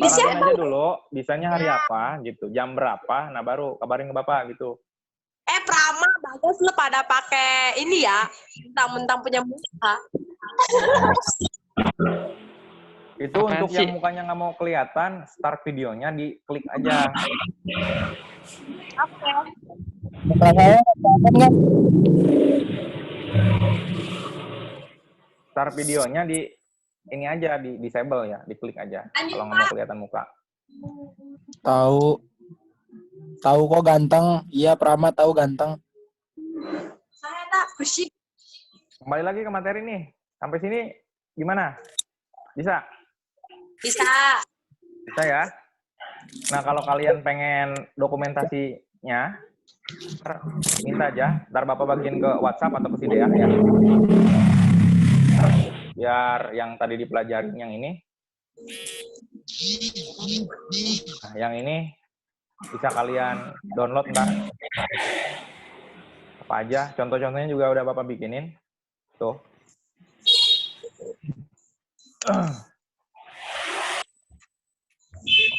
Pakatin aja dulu. Bisanya hari apa gitu. Jam berapa. Nah baru kabarin ke bapak gitu. Prama, bagus lu pada pakai ini ya. Mentang-mentang punya muka. Itu Apaan untuk sih? yang mukanya nggak mau kelihatan, start videonya diklik aja. Oke. Muka saya kelihatan nggak? Start videonya di ini aja, di disable ya, diklik aja. Kalau nggak mau kelihatan muka. Tahu kok ganteng. Iya, Prama tahu ganteng. Saya tak bersih. Kembali lagi ke materi nih. Sampai sini gimana? Bisa? Bisa. Bisa ya? Nah, kalau kalian pengen dokumentasinya, minta aja. Ntar Bapak bagiin ke WhatsApp atau ke si Dea ya. Biar yang tadi dipelajarin yang ini, Nah, yang ini bisa kalian download ntar. Apa aja, contoh-contohnya juga udah Bapak bikinin. Tuh.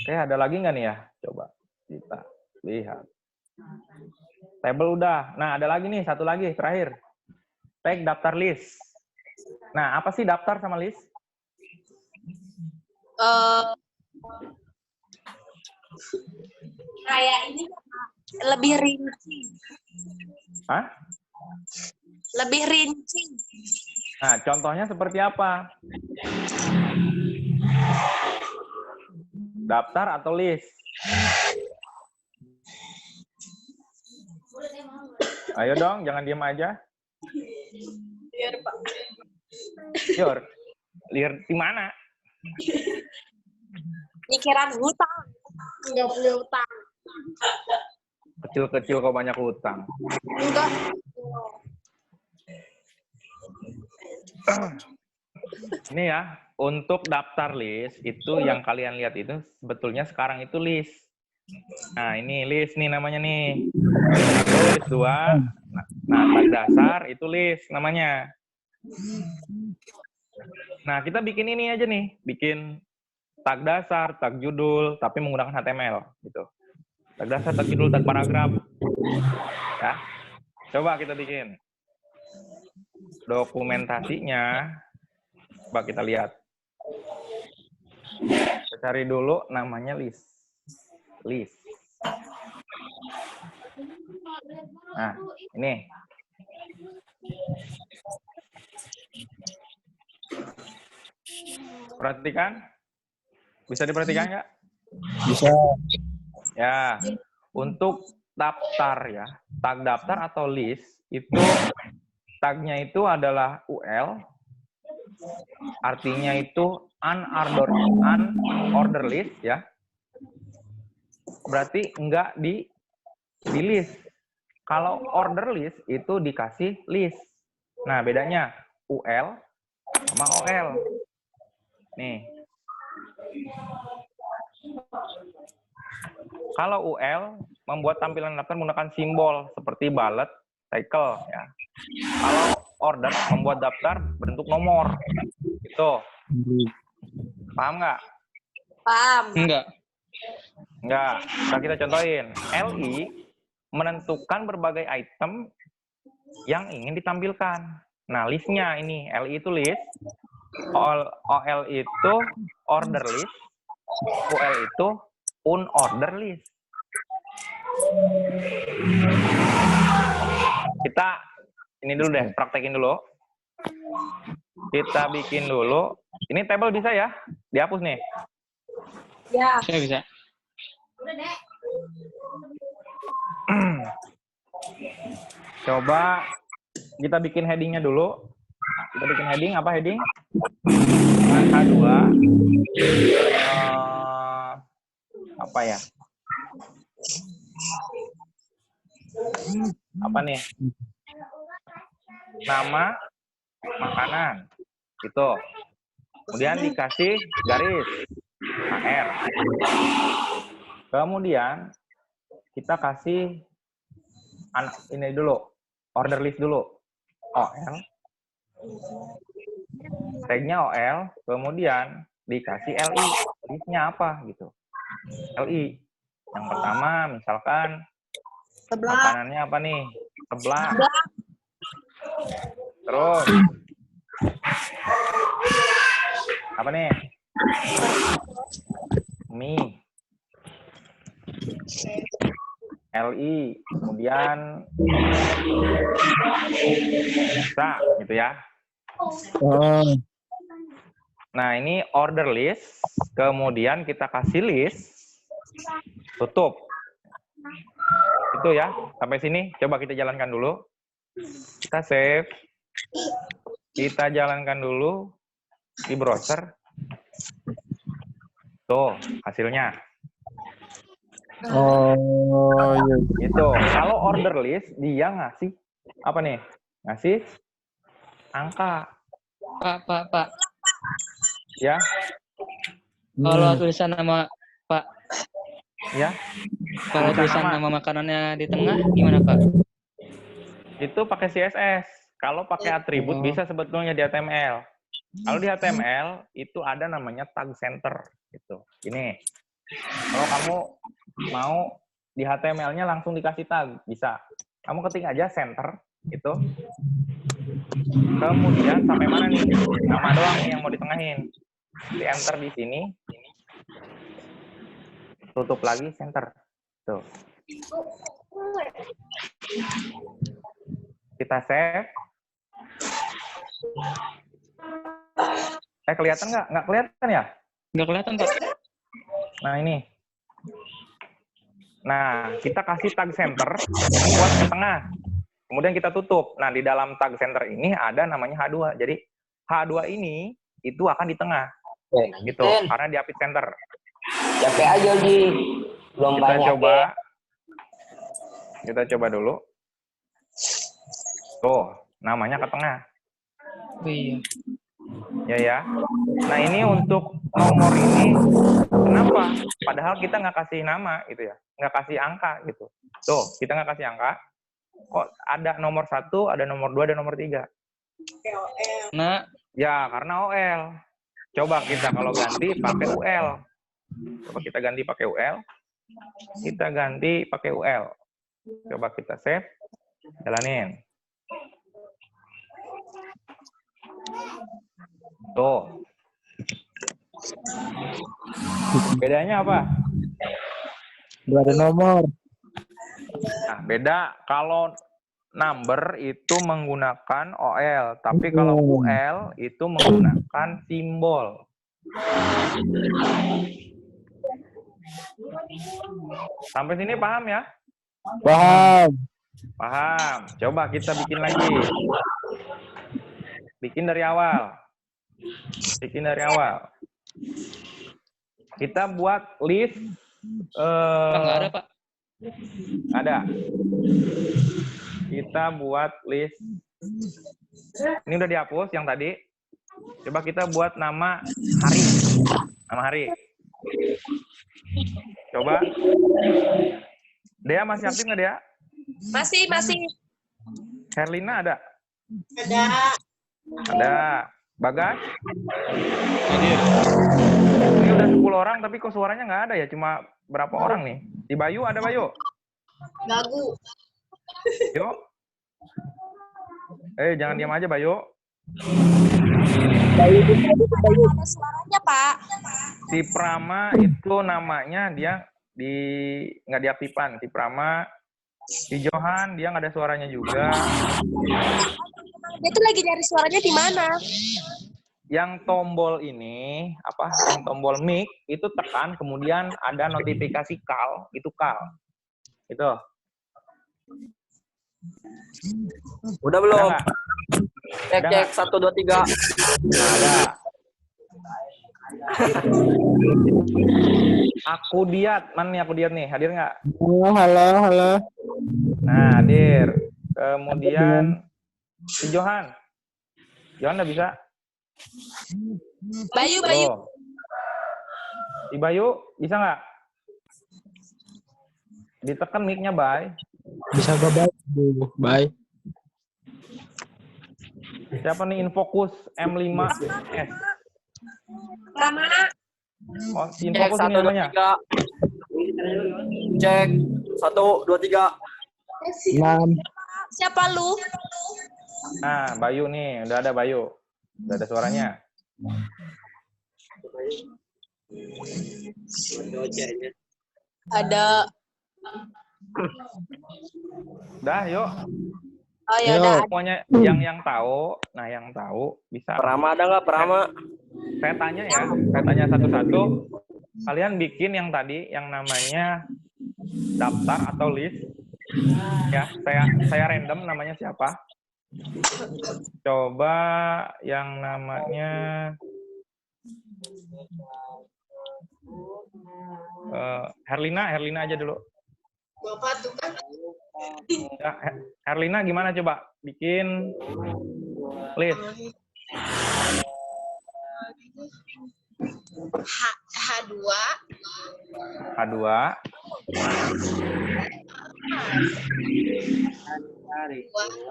Oke, ada lagi nggak nih ya? Coba kita lihat. Table udah. Nah, ada lagi nih, satu lagi, terakhir. Tag daftar list. Nah, apa sih daftar sama list? Kayak ini lebih rinci. Hah? Lebih rinci. Nah, contohnya seperti apa? Daftar atau list? Ayo dong, jangan diam aja. Biar Pak. Jor, lihat di mana? Pikiran hutang. Nggak punya hutang. Kecil-kecil kok banyak utang. Enggak. Ini ya, untuk daftar list itu yang kalian lihat itu sebetulnya sekarang itu list. Nah, ini list nih namanya nih. Satu, list 2. Nah, tag dasar itu list namanya. Nah, kita bikin ini aja nih, bikin tag dasar, tag judul, tapi menggunakan HTML gitu. Tag dasar, tag judul, tag paragraf. Ya. Coba kita bikin. Dokumentasinya, coba kita lihat. Kita cari dulu namanya list. List. Nah, ini. Perhatikan. Bisa diperhatikan nggak? Bisa. Ya, untuk daftar ya, tag daftar atau list itu tagnya itu adalah UL, artinya itu unordered list ya. Berarti enggak di list. Kalau order list itu dikasih list. Nah, bedanya UL sama OL. Nih. Kalau UL membuat tampilan daftar menggunakan simbol seperti bullet, cycle ya. Kalau order membuat daftar bentuk nomor. Gitu. Paham nggak? Paham. Enggak. Enggak. Nah, kita contohin. LI menentukan berbagai item yang ingin ditampilkan. Nah, listnya ini. LI itu list. OL itu order list. UL itu unordered list. Kita ini dulu deh, praktekin dulu. Kita bikin dulu. Ini table bisa ya? Dihapus nih. Ya. Bisa. Coba kita bikin headingnya dulu. Kita bikin heading, apa heading? Angka 2. Apa ya? Apa nih? Nama makanan. Gitu. Kemudian dikasih garis HR. Kemudian kita kasih ini dulu, order list dulu. OL. Tagnya OL, kemudian dikasih LI. Listnya apa gitu. LI. Yang pertama misalkan makanannya apa nih? Sebelah. Terus apa nih? Mie. LI. Kemudian bisa gitu ya. Nah, ini order list. Kemudian kita kasih list. Tutup. Itu ya. Sampai sini. Coba kita jalankan dulu. Kita save. Kita jalankan dulu di browser. Tuh, hasilnya. Oh, iya. Gitu. Kalau order list, dia ngasih apa nih? Ngasih angka. Pak. Ya. Kalau tulisan nama Pak, Ya, kalau tulisan nama makanannya di tengah gimana Pak? itu pakai CSS. Kalau pakai atribut Oh. bisa sebetulnya di HTML. Kalau di HTML itu ada namanya tag center gitu. Ini. Kalau kamu mau di HTML-nya langsung dikasih tag, bisa. Kamu ketik aja center itu. Kemudian sampai mana nih? Nama doang nih yang mau ditengahin. Di enter di sini. Tutup lagi center. Tuh. Kita save. Kelihatan nggak? Nggak kelihatan ya? Nggak kelihatan Pak. Nah, ini. Nah, kita kasih tag center buat ke tengah. Kemudian kita tutup. Nah, di dalam tag center ini ada namanya H2. Jadi, H2 ini itu akan di tengah. Gitu. Karena di update center. Capek aja, Ji. Belum Kita banyak. coba. Kita coba dulu. Tuh, namanya ke tengah. Oh, iya. Ya. Nah, ini untuk nomor ini, kenapa? Padahal kita nggak kasih nama, gitu ya. Nggak kasih angka, gitu. Tuh, kita nggak kasih angka. Kok ada nomor 1, ada nomor 2, ada nomor 3? Nah, Ya, karena OL. Coba kita kalau ganti pakai UL. Coba kita ganti pakai UL. Kita ganti pakai UL. Coba kita save. Jalanin. Tuh. Bedanya apa? Gak ada nomor. Nah, beda kalau number itu menggunakan OL, tapi kalau UL itu menggunakan simbol. Sampai sini paham ya? Paham. Paham. Coba kita bikin lagi. Bikin dari awal. Kita buat list. Pak nggak ada Pak. Ada. Kita buat list. Ini udah dihapus yang tadi. Coba kita buat nama hari. Nama hari. Coba. Dea masih aktif nggak, Dea? Masih. Herlina ada? Ada. Ada. Bagas? Hadir. Ini udah 10 orang, tapi kok suaranya nggak ada ya? Cuma berapa orang nih? Di Bayu ada Bayu? Gagu. Yuk. Jangan diam aja, Bayu. Ada suaranya, Pak. Si Prama itu namanya dia nggak diaktifkan. Si Prama, si Johan dia nggak ada suaranya juga. Dia tuh lagi nyari suaranya di mana? Yang tombol ini yang tombol mic itu tekan, kemudian ada notifikasi call, itu call. Itu. Udah belum? Ada nggak? Cek, Ada cek. 1, 2, 3. Ada. Aku Diat, mana nih Aku Diat nih? Hadir nggak? Halo. Nah, hadir. Kemudian si Johan. Johan udah bisa? Bayu. Oh. Si Bayu bisa nggak? Ditekan mic-nya, Bay. Bisa gak baik? Bye. Siapa nih Infocus M5S? Rama. Oh, si Cek, Infocus 1, ini 2, namanya. 3. Cek. 1, 2, 3. 6. Siapa lu? Nah, Bayu nih, udah ada Bayu. Udah ada suaranya. Ada. Udah, yuk. Oh ya Yo. udah. Pokoknya yang tahu, yang tahu bisa. Prama ada nggak? Prama? Saya tanya ya, saya tanya satu-satu. Kalian bikin yang tadi, yang namanya daftar atau list. Ya, saya random namanya siapa. Coba yang namanya Herlina aja dulu. Bapak tuh kan. Ya, Herlina gimana coba bikin list? H2. H2.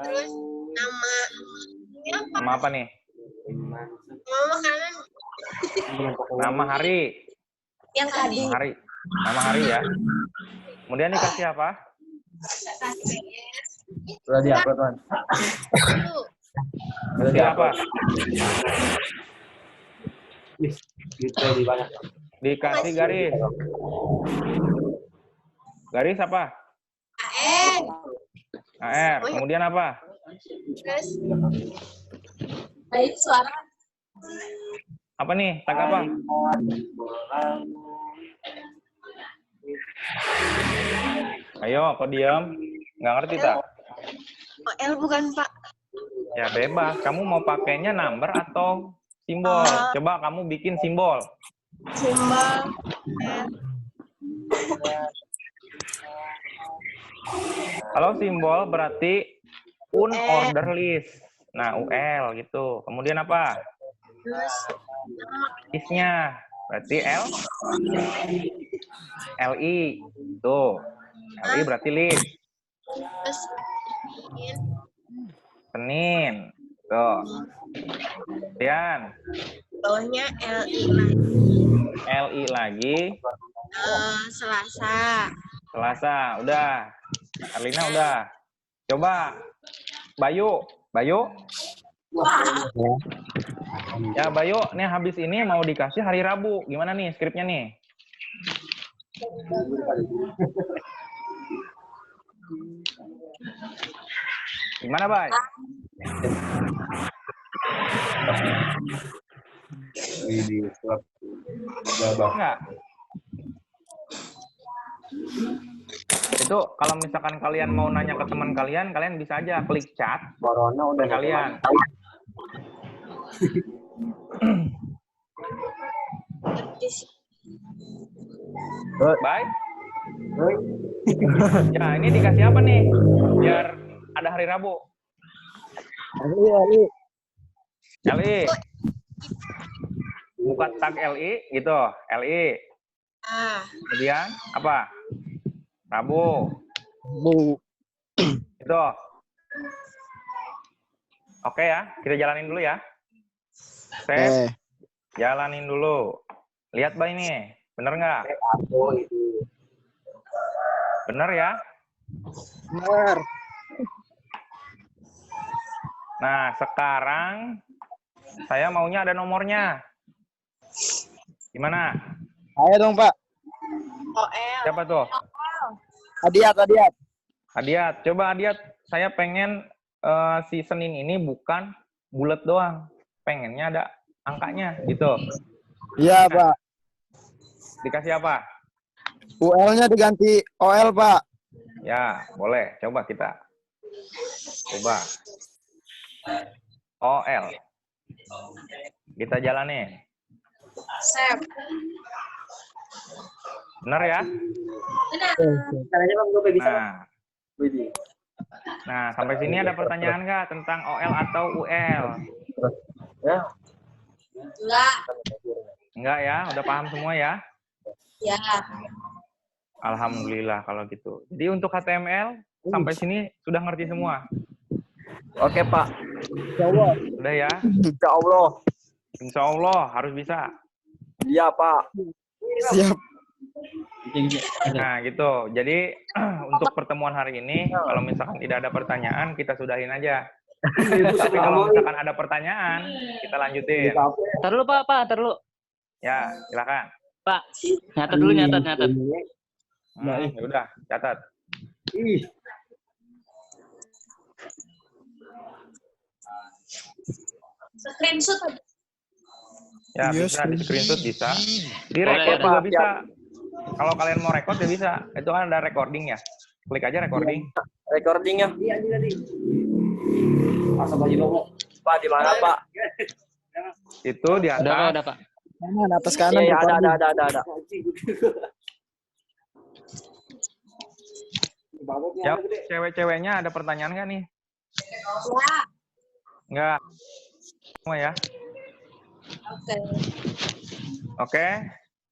Terus nama ini apa? Nama apa nih? Nama makanan Nama hari. yang tadi. Nama hari ya. Kemudian dikasih apa? Udah diupload, Wan. Kasih apa? Dikasih garis. Garis apa? AR. Kemudian apa? Terus baik suara. Apa nih? Tag apa? Ayo, kok diam? Nggak ngerti tak? L bukan Pak. Ya bebas. Kamu mau pakainya number atau simbol? Coba kamu bikin simbol. Simbol. Kalau simbol berarti unorder list. Nah, UL gitu. Kemudian apa? Terus Listnya berarti LI. Tuh. LI berarti list. terus Senin. Tuh. Kemudian bawahnya LI lagi. LI lagi. Selasa. Selasa. Udah. Arlina udah. Coba. Bayu. Ya Bayu, nih habis ini mau dikasih hari Rabu. Gimana nih skripnya nih? Gimana, Bay? Enggak. Itu kalau misalkan kalian mau nanya ke teman kalian, kalian bisa aja klik chat. Corona udah Kalian. Baik. Ya, ini dikasih apa nih? Biar ada hari Rabu. LI. Buka tag LI gitu. LI. Kemudian apa? Rabu. Itu. Oke ya, kita jalanin dulu ya. Save. Jalanin dulu. Lihat Bay ini. Bener nggak? Bener ya? Benar. Nah, sekarang saya maunya ada nomornya. Gimana? Ayo dong, Pak. Siapa tuh? Hadiat. Hadiat. Coba Hadiat, saya pengen si Senin ini bukan bulat doang. Pengennya ada angkanya gitu. Iya, Pak. Dikasih apa? UL-nya diganti OL, Pak. Ya, boleh. Coba kita. Coba. OL. Kita jalanin. Save. Benar ya? Caranya Bang, gue bisa. Nah, sampai sini ada pertanyaan nggak tentang OL atau UL? Ya. Enggak ya? Udah paham semua ya? Ya. Alhamdulillah kalau gitu. Jadi untuk HTML sampai sini sudah ngerti semua? Oke, Pak. Udah ya? Insya Allah. Insya Allah harus bisa. Iya, Pak. Siap. Nah gitu. Jadi untuk pertemuan hari ini, kalau misalkan tidak ada pertanyaan, kita sudahin aja. Tapi kalau misalkan ada pertanyaan, kita lanjutin. Ntar dulu, Pak, ntar dulu. Ya, silakan. Pak, nyatet dulu, nyatet. Ya udah, catat. Screenshot aja. Ya, Iya, bisa di screenshot bisa. Di Boleh, record ya, juga Pak. bisa. Kalau kalian mau record ya bisa. Itu kan ada recording ya. Klik aja recording. Recordingnya. Pak, di mana, Pak? Itu di Udah, Pak, atas. udah, Pak. Kanan, atas kanan. Iya, recording. ada. Ya, cewek-ceweknya ada pertanyaan nggak nih? Nggak. Semua ya. Oke. Oke.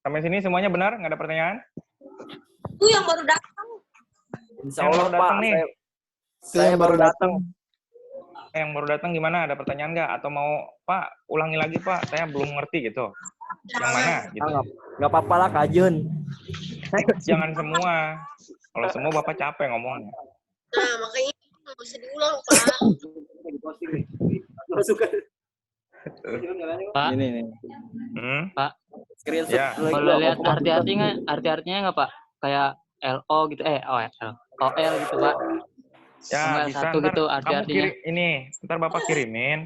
Sampai sini semuanya benar? Nggak ada pertanyaan? Itu yang baru datang. Insya Yang Allah baru datang Pak. nih. Saya baru datang. Yang baru datang gimana? Ada pertanyaan nggak? Atau mau Pak ulangi lagi Pak? Saya belum ngerti gitu. Yang mana? Gitu. Nggak apa-apa lah Kak Jun. Jangan semua. Kalau semua Bapak capek ngomongnya. Nah, makanya nggak usah diulang, Pak. Pak, Ini nih. Hmm? Screenshot Ya. dulu. boleh lihat arti-artinya nggak Pak? Kayak LO gitu, OL gitu Pak. Ya, Tanggal bisa. satu Ntar gitu kamu arti-artinya. ntar Bapak kirimin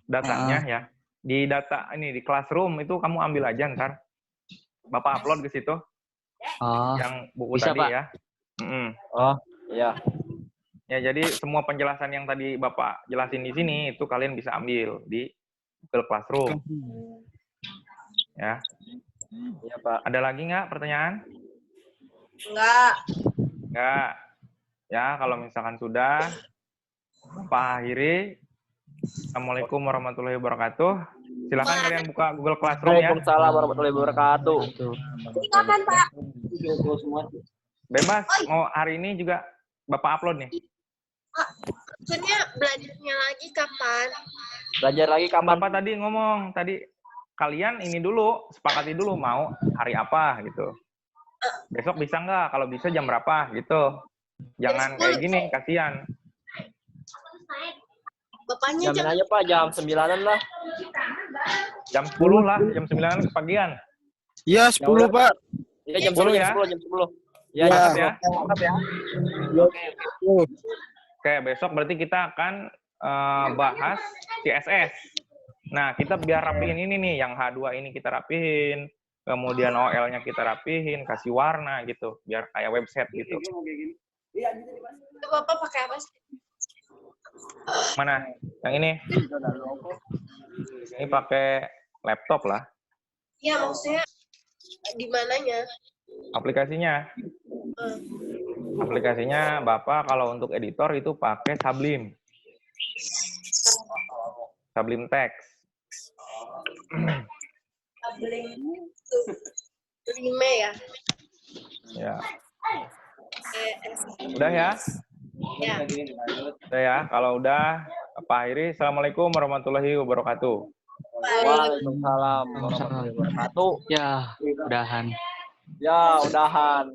datanya ya. Di data ini di Classroom itu kamu ambil aja ntar. Bapak upload ke situ Oh, yang buku bisa, tadi Pak. ya. Mm-mm. Oh, iya. Ya, jadi semua penjelasan yang tadi Bapak jelasin di sini itu kalian bisa ambil di Google Classroom. Ya. Iya, Pak. Ada lagi nggak pertanyaan? Enggak. Nggak. Ya, kalau misalkan sudah, Pak akhiri. Assalamualaikum warahmatullahi wabarakatuh. Silakan kalian buka Google Classroom ya. Waalaikumsalam warahmatullahi wabarakatuh. Ini kapan, Pak? Bebas. Mau hari ini juga Bapak upload nih. Maksudnya belajarnya lagi kapan? Belajar lagi kapan? Bapak tadi ngomong, tadi kalian ini dulu, sepakati dulu mau hari apa gitu. Besok bisa nggak? Kalau bisa jam berapa gitu. Jangan kayak gini, kasihan. Bapaknya Jamin aja Pak, jam 9-an lah. Jam 10 lah, jam 9 kepagian. Iya, 10, Pak. Iya, jam 10 10, ya? jam 10. Iya, Ya. jam Ya. 10. Oke, besok berarti kita akan bahas CSS. Nah, kita biar rapihin ini nih, yang H2 ini kita rapihin, kemudian OL-nya kita rapihin, kasih warna gitu, biar kayak website gitu. itu Bapak pakai apa sih? Mana? Yang ini? Ini pakai laptop lah, Iya, maksudnya di mananya? aplikasinya. Aplikasinya Bapak kalau untuk editor itu pakai Sublime. Sublime Text. Lima ya? Ya. Eh, Udah ya? ya. Udah ya. Kalau udah, Pak akhiri. Assalamualaikum warahmatullahi wabarakatuh. Waalaikumsalam warahmatullahi wabarakatuh. ya, udahan. Ya, udahan.